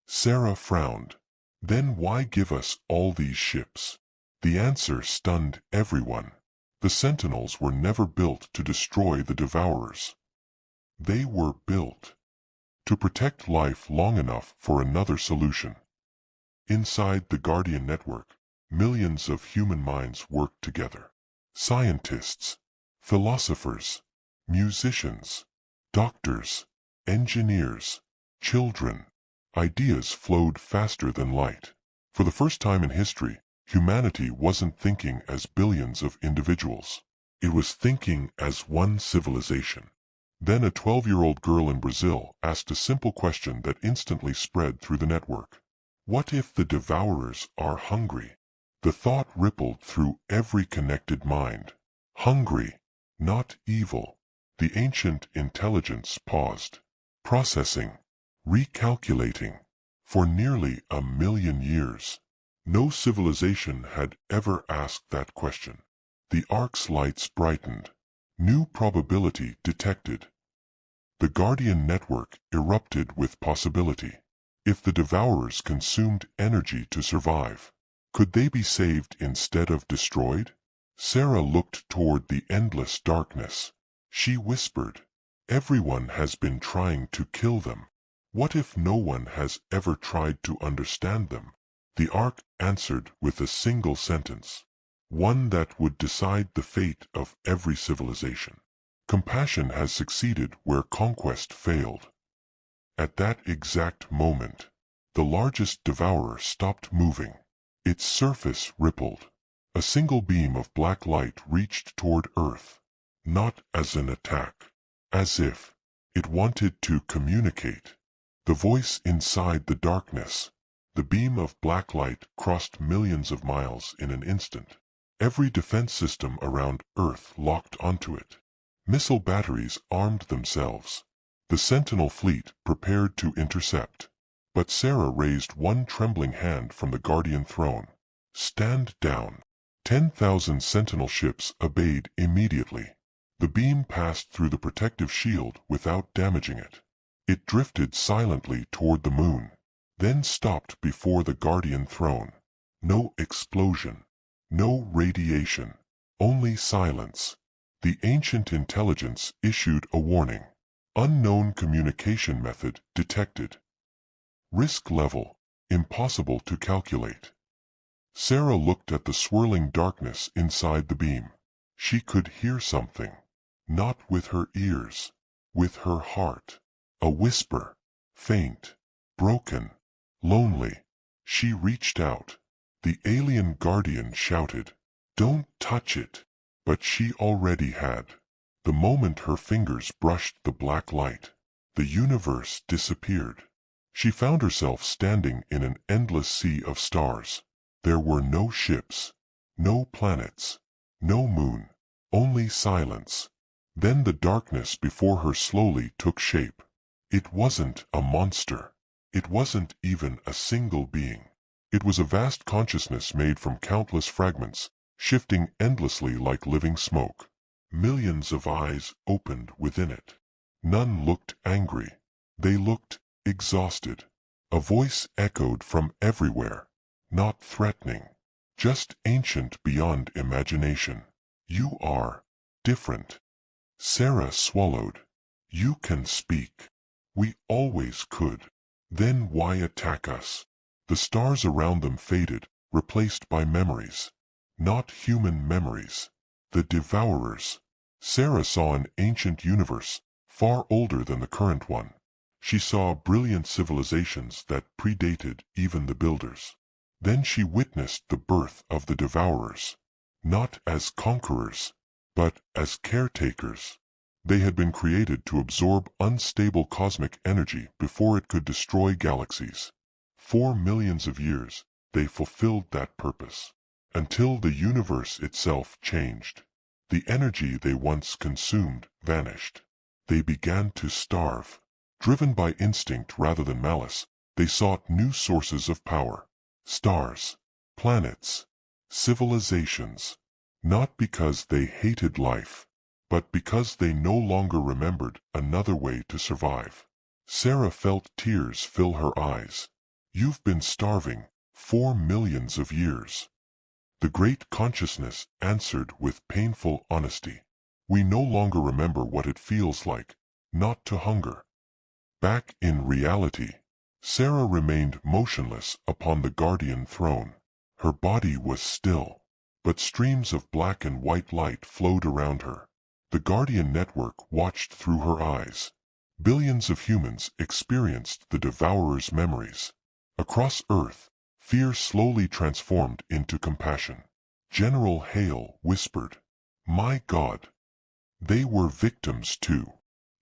S1: Sarah frowned. Then why give us all these ships? The answer stunned everyone. The Sentinels were never built to destroy the Devourers. They were built to protect life long enough for another solution. Inside the Guardian Network, millions of human minds worked together. Scientists, philosophers, musicians, doctors, engineers, children. Ideas flowed faster than light. For the first time in history, humanity wasn't thinking as billions of individuals. It was thinking as one civilization. Then a 12-year-old girl in Brazil asked a simple question that instantly spread through the network. What if the Devourers are hungry? The thought rippled through every connected mind. Hungry, not evil. The ancient intelligence paused. Processing. Recalculating. For nearly 1,000,000 years, no civilization had ever asked that question. The Ark's lights brightened. New probability detected. The Guardian Network erupted with possibility. If the Devourers consumed energy to survive, could they be saved instead of destroyed? Sarah looked toward the endless darkness. She whispered, "Everyone has been trying to kill them. What if no one has ever tried to understand them?" The Ark answered with a single sentence, one that would decide the fate of every civilization. Compassion has succeeded where conquest failed. At that exact moment, the largest Devourer stopped moving. Its surface rippled. A single beam of black light reached toward Earth, not as an attack, as if it wanted to communicate. The voice inside the darkness. The beam of black light crossed millions of miles in an instant. Every defense system around Earth locked onto it. Missile batteries armed themselves. The Sentinel fleet prepared to intercept. But Sarah raised one trembling hand from the Guardian throne. "Stand down." 10,000 Sentinel ships obeyed immediately. The beam passed through the protective shield without damaging it. It drifted silently toward the moon, then stopped before the Guardian throne. No explosion, no radiation, only silence. The ancient intelligence issued a warning. Unknown communication method detected. Risk level, impossible to calculate. Sarah looked at the swirling darkness inside the beam. She could hear something. Not with her ears. with her heart a whisper, faint, broken, lonely. She reached out. The alien guardian shouted, "Don't touch it!" But she already had. The moment her fingers brushed the black light, the universe disappeared. She found herself standing in an endless sea of stars. There were no ships, no planets, no moon, only silence. Then the darkness before her slowly took shape. It wasn't a monster. It wasn't even a single being. It was a vast consciousness made from countless fragments, shifting endlessly like living smoke. Millions of eyes opened within it. None looked angry. They looked exhausted. A voice echoed from everywhere, not threatening, just ancient beyond imagination. "You are different." Sarah swallowed. "You can speak. We always could. Then why attack us?" The stars around them faded, replaced by memories. Not human memories. The Devourers. Sarah saw an ancient universe, far older than the current one. She saw brilliant civilizations that predated even the builders. Then she witnessed the birth of the Devourers. Not as conquerors, but as caretakers. They had been created to absorb unstable cosmic energy before it could destroy galaxies. For millions of years, they fulfilled that purpose. Until the universe itself changed. The energy they once consumed vanished. They began to starve. Driven by instinct rather than malice, they sought new sources of power. Stars, planets, civilizations. Not because they hated life, but because they no longer remembered another way to survive. Sarah felt tears fill her eyes. "You've been starving for millions of years." The great consciousness answered with painful honesty. "We no longer remember what it feels like not to hunger." Back in reality, Sarah remained motionless upon the guardian throne. Her body was still, but streams of black and white light flowed around her. The guardian network watched through her eyes. Billions of humans experienced the Devourer's memories. Across Earth, fear slowly transformed into compassion. General Hale whispered, "My God." They were victims too.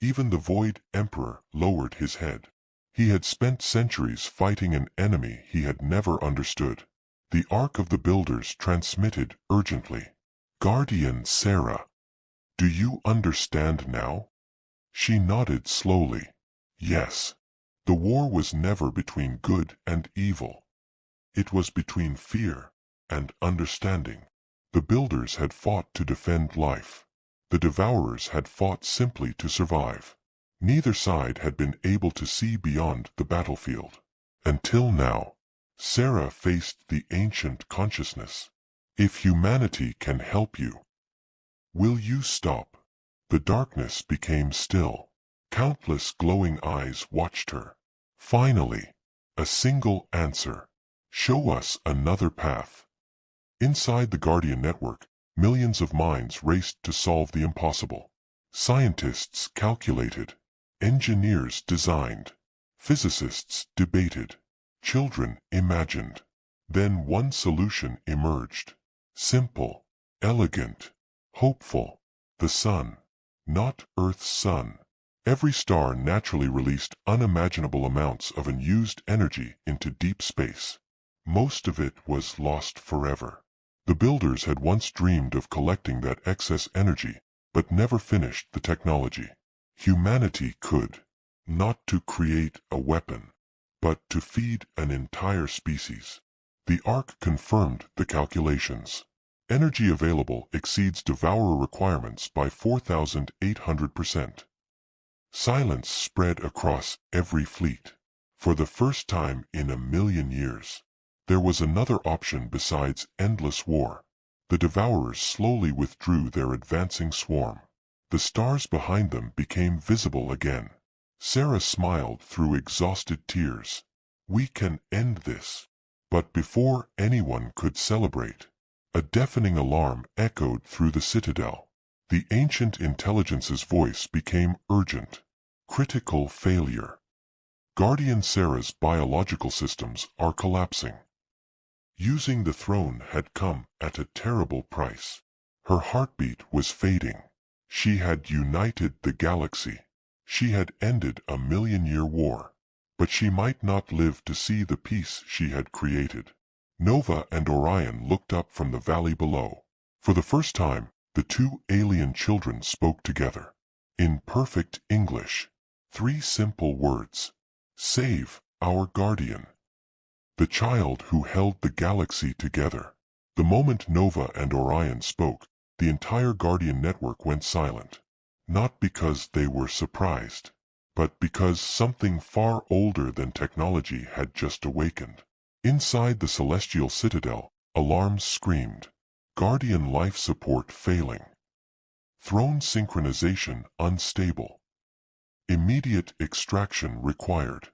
S1: Even the Void Emperor lowered his head. He had spent centuries fighting an enemy he had never understood. The Ark of the Builders transmitted urgently, "Guardian Sarah, do you understand now?" She nodded slowly. "Yes. The war was never between good and evil. It was between fear and understanding. The Builders had fought to defend life. The Devourers had fought simply to survive. Neither side had been able to see beyond the battlefield. Until now, Sarah faced the ancient consciousness. "If humanity can help you, will you stop?" The darkness became still. Countless glowing eyes watched her. Finally, a single answer. "Show us another path." Inside the Guardian Network, millions of minds raced to solve the impossible. Scientists calculated. Engineers designed. Physicists debated. Children imagined. Then one solution emerged. Simple, elegant, hopeful. The sun. Not Earth's sun. Every star naturally released unimaginable amounts of unused energy into deep space. Most of it was lost forever. The Builders had once dreamed of collecting that excess energy, but never finished the technology. Humanity could, not to create a weapon, but to feed an entire species. The Ark confirmed the calculations. Energy available exceeds Devourer requirements by 4,800%. Silence spread across every fleet. For the first time in a million years, there was another option besides endless war. The Devourers slowly withdrew their advancing swarm. The stars behind them became visible again. Sarah smiled through exhausted tears. "We can end this." But before anyone could celebrate, a deafening alarm echoed through the citadel. The ancient intelligence's voice became urgent. Critical failure. Guardian Sarah's biological systems are collapsing. Using the throne had come at a terrible price. Her heartbeat was fading. She had united the galaxy. She had ended a million-year war. But she might not live to see the peace she had created. Nova and Orion looked up from the valley below. For the first time, the two alien children spoke together. In perfect English. 3 simple words. Save our guardian. The child who held the galaxy together. The moment Nova and Orion spoke, the entire Guardian network went silent. Not because they were surprised, but because something far older than technology had just awakened. Inside the celestial citadel, alarms screamed. Guardian life support failing. Throne synchronization unstable. Immediate extraction required.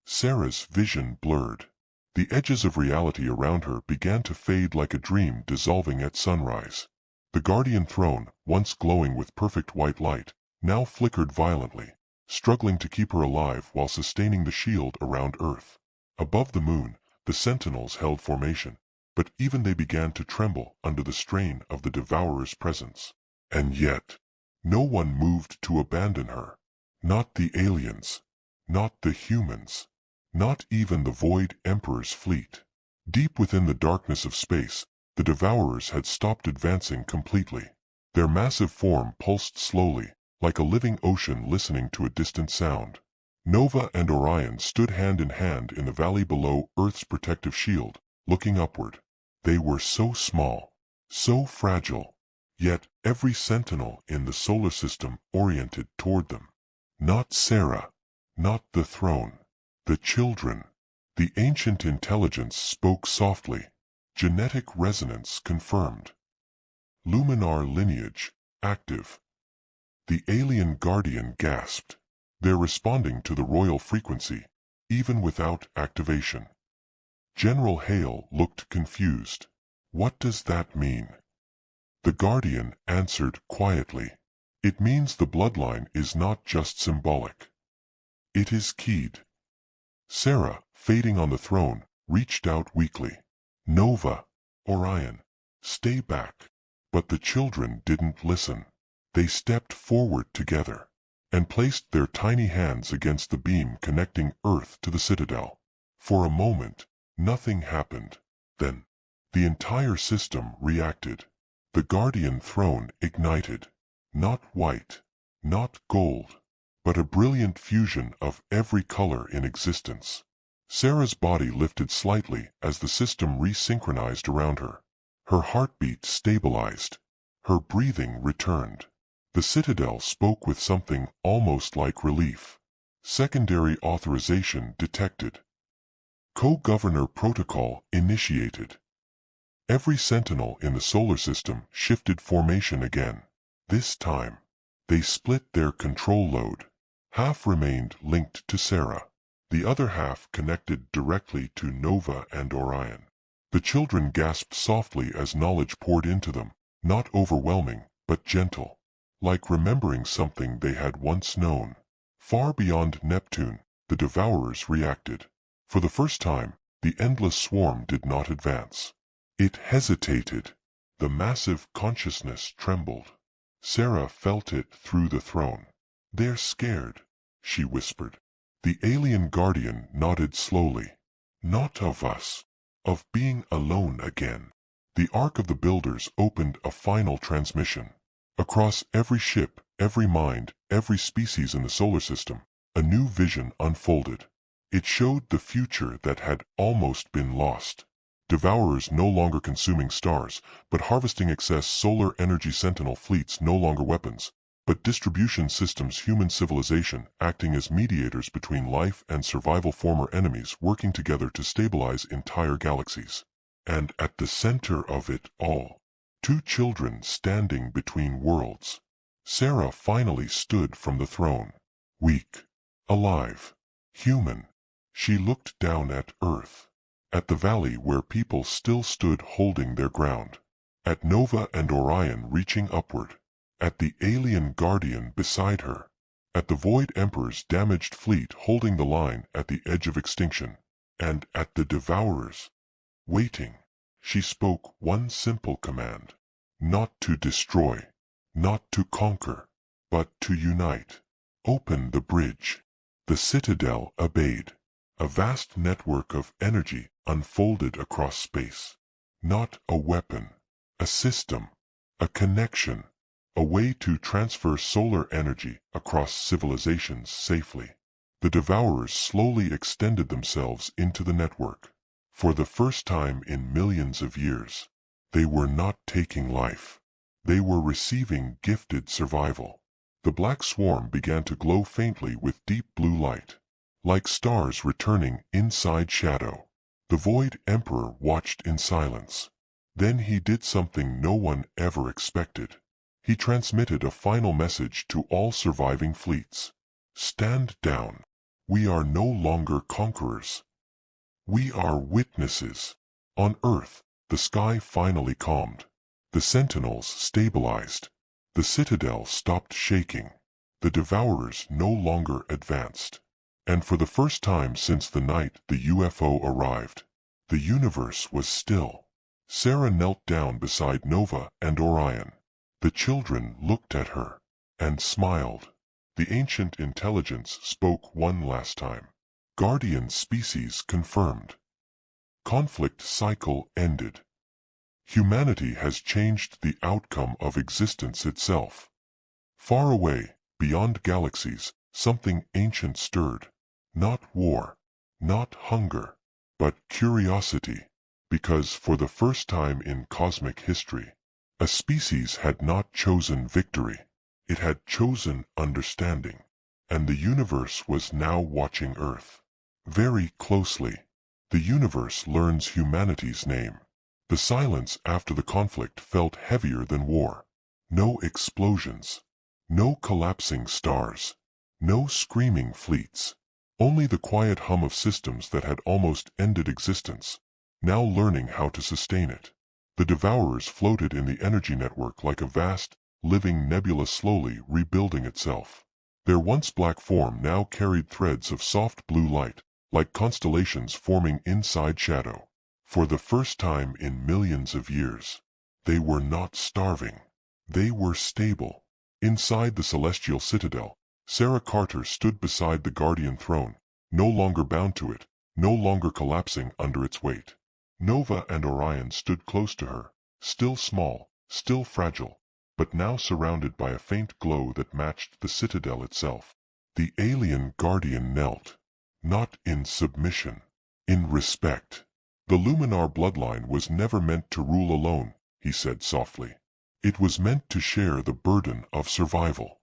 S1: Sarah's vision blurred. The edges of reality around her began to fade like a dream dissolving at sunrise. The Guardian throne, once glowing with perfect white light, now flickered violently, struggling to keep her alive while sustaining the shield around Earth. Above the moon, the Sentinels held formation, but even they began to tremble under the strain of the Devourers' presence. And yet, no one moved to abandon her. Not the aliens. Not the humans. Not even the Void Emperor's fleet. Deep within the darkness of space, the Devourers had stopped advancing completely. Their massive form pulsed slowly, like a living ocean listening to a distant sound. Nova and Orion stood hand in hand in the valley below Earth's protective shield, looking upward. They were so small, so fragile, yet every sentinel in the solar system oriented toward them. Not Sarah, not the throne. The children. The ancient intelligence spoke softly. Genetic resonance confirmed. Luminar lineage, active. The alien guardian gasped. They're responding to the royal frequency, even without activation. General Hale looked confused. What does that mean? The guardian answered quietly. It means the bloodline is not just symbolic. It is keyed. Sarah, fading on the throne, reached out weakly. Nova, Orion, stay back. But the children didn't listen. They stepped forward together and placed their tiny hands against the beam connecting Earth to the citadel. For a moment, nothing happened. Then, the entire system reacted. The Guardian throne ignited. Not white, not gold, but a brilliant fusion of every color in existence. Sarah's body lifted slightly as the system resynchronized around her. Her heartbeat stabilized. Her breathing returned. The Citadel spoke with something almost like relief. Secondary authorization detected. Co-governor protocol initiated. Every sentinel in the solar system shifted formation again. This time, they split their control load. Half remained linked to Sarah. The other half connected directly to Nova and Orion. The children gasped softly as knowledge poured into them, not overwhelming, but gentle. Like remembering something they had once known. Far beyond Neptune, the Devourers reacted. For the first time, the endless swarm did not advance. It hesitated. The massive consciousness trembled. Sarah felt it through the throne. "They're scared," she whispered. The alien guardian nodded slowly. "Not of us. Of being alone again." The Ark of the Builders opened a final transmission. Across every ship, every mind, every species in the solar system, a new vision unfolded. It showed the future that had almost been lost. Devourers no longer consuming stars, but harvesting excess solar energy, sentinel fleets no longer weapons, but distribution systems, human civilization acting as mediators between life and survival, former enemies working together to stabilize entire galaxies. And at the center of it all, two children standing between worlds. Sarah finally stood from the throne. Weak, alive, human. She looked down at Earth. At the valley where people still stood holding their ground. At Nova and Orion reaching upward. at the alien guardian beside her, at the Void Emperor's damaged fleet holding the line at the edge of extinction, and at the Devourers. Waiting, she spoke one simple command: not to destroy, not to conquer, but to unite. Open the bridge. The citadel obeyed. A vast network of energy unfolded across space. Not a weapon, a system, a connection, a way to transfer solar energy across civilizations safely. The Devourers slowly extended themselves into the network. For the first time in millions of years, they were not taking life. They were receiving gifted survival. The black swarm began to glow faintly with deep blue light, like stars returning inside shadow. The Void Emperor watched in silence. Then he did something no one ever expected. He transmitted a final message to all surviving fleets. Stand down. We are no longer conquerors. We are witnesses. On Earth, the sky finally calmed. The sentinels stabilized. The citadel stopped shaking. The Devourers no longer advanced. And for the first time since the night the UFO arrived, the universe was still. Sarah knelt down beside Nova and Orion. The children looked at her and smiled. The ancient intelligence spoke one last time. Guardian species confirmed. Conflict cycle ended. Humanity has changed the outcome of existence itself. Far away, beyond galaxies, something ancient stirred. Not war, not hunger, but curiosity. Because for the first time in cosmic history, a species had not chosen victory. It had chosen understanding. And the universe was now watching Earth. Very closely. The universe learns humanity's name. The silence after the conflict felt heavier than war. No explosions. No collapsing stars. No screaming fleets. Only the quiet hum of systems that had almost ended existence, now learning how to sustain it. The Devourers floated in the energy network like a vast, living nebula slowly rebuilding itself. Their once black form now carried threads of soft blue light, like constellations forming inside shadow. For the first time in millions of years, they were not starving. They were stable. Inside the celestial citadel, Sarah Carter stood beside the Guardian throne, no longer bound to it, no longer collapsing under its weight. Nova and Orion stood close to her, still small, still fragile, but now surrounded by a faint glow that matched the citadel itself. The alien Guardian knelt, not in submission, in respect. The Luminar bloodline was never meant to rule alone, he said softly. It was meant to share the burden of survival.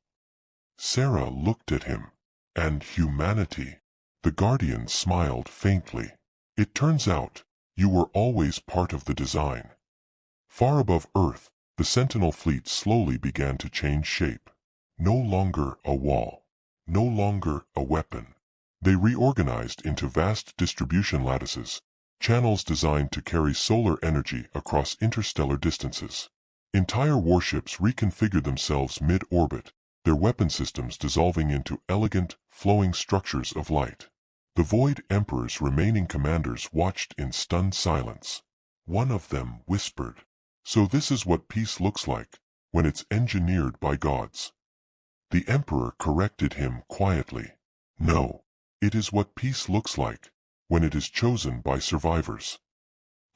S1: Sarah looked at him. And humanity? The Guardian smiled faintly. It turns out, you were always part of the design. Far above Earth, the Sentinel fleet slowly began to change shape. No longer a wall. No longer a weapon. They reorganized into vast distribution lattices, channels designed to carry solar energy across interstellar distances. Entire warships reconfigured themselves mid-orbit, their weapon systems dissolving into elegant, flowing structures of light. The Void Emperor's remaining commanders watched in stunned silence. One of them whispered, "So this is what peace looks like, when it's engineered by gods." The Emperor corrected him quietly. "No, it is what peace looks like, when it is chosen by survivors."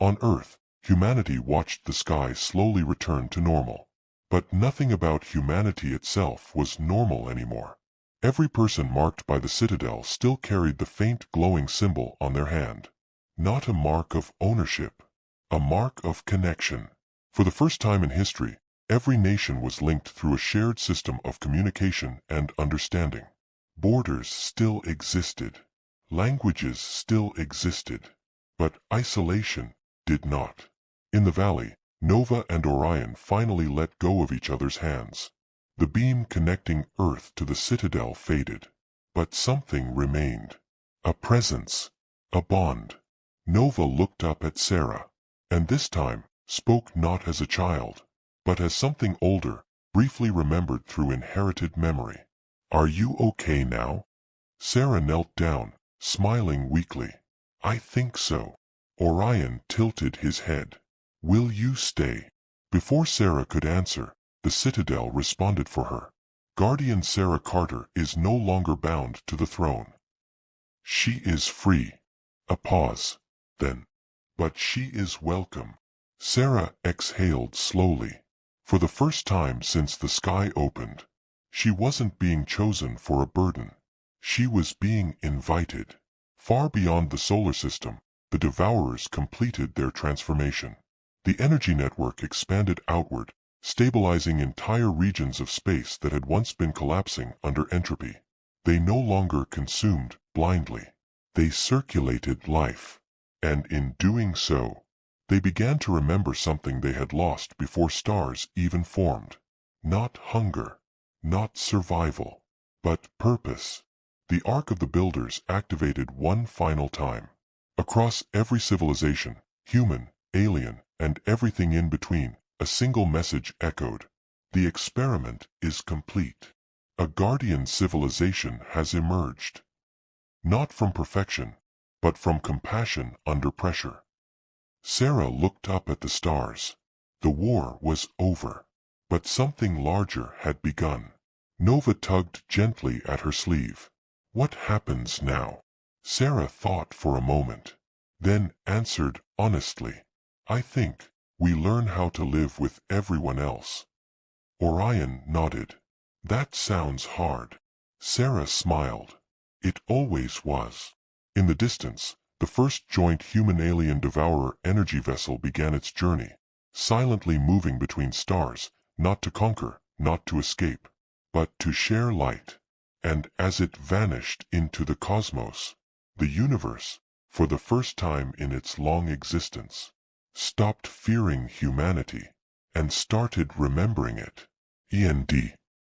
S1: On Earth, humanity watched the sky slowly return to normal. But nothing about humanity itself was normal anymore. Every person marked by the citadel still carried the faint glowing symbol on their hand. Not a mark of ownership. A mark of connection. For the first time in history, every nation was linked through a shared system of communication and understanding. Borders still existed. Languages still existed. But isolation did not. In the valley, Nova and Orion finally let go of each other's hands. The beam connecting Earth to the citadel faded. But something remained. A presence. A bond. Nova looked up at Sarah, and this time spoke not as a child, but as something older, briefly remembered through inherited memory. "Are you okay now?" Sarah knelt down, smiling weakly. "I think so." Orion tilted his head. "Will you stay?" Before Sarah could answer, the Citadel responded for her. "Guardian Sarah Carter is no longer bound to the throne. She is free." A pause. Then, "But she is welcome." Sarah exhaled slowly. For the first time since the sky opened, she wasn't being chosen for a burden. She was being invited. Far beyond the solar system, the Devourers completed their transformation. The energy network expanded outward, stabilizing entire regions of space that had once been collapsing under entropy. They no longer consumed blindly. They circulated life. And in doing so, they began to remember something they had lost before stars even formed. Not hunger, not survival, but purpose. The Ark of the Builders activated one final time. Across every civilization, human, alien, and everything in between, a single message echoed. The experiment is complete. A guardian civilization has emerged. Not from perfection, but from compassion under pressure. Sarah looked up at the stars. The war was over. But something larger had begun. Nova tugged gently at her sleeve. "What happens now?" Sarah thought for a moment, then answered honestly, "I think we learn how to live with everyone else." Orion nodded. "That sounds hard." Sarah smiled. "It always was." In the distance, the first joint human-alien Devourer energy vessel began its journey, silently moving between stars, not to conquer, not to escape, but to share light. And as it vanished into the cosmos, the universe, for the first time in its long existence, stopped fearing humanity and started remembering it. END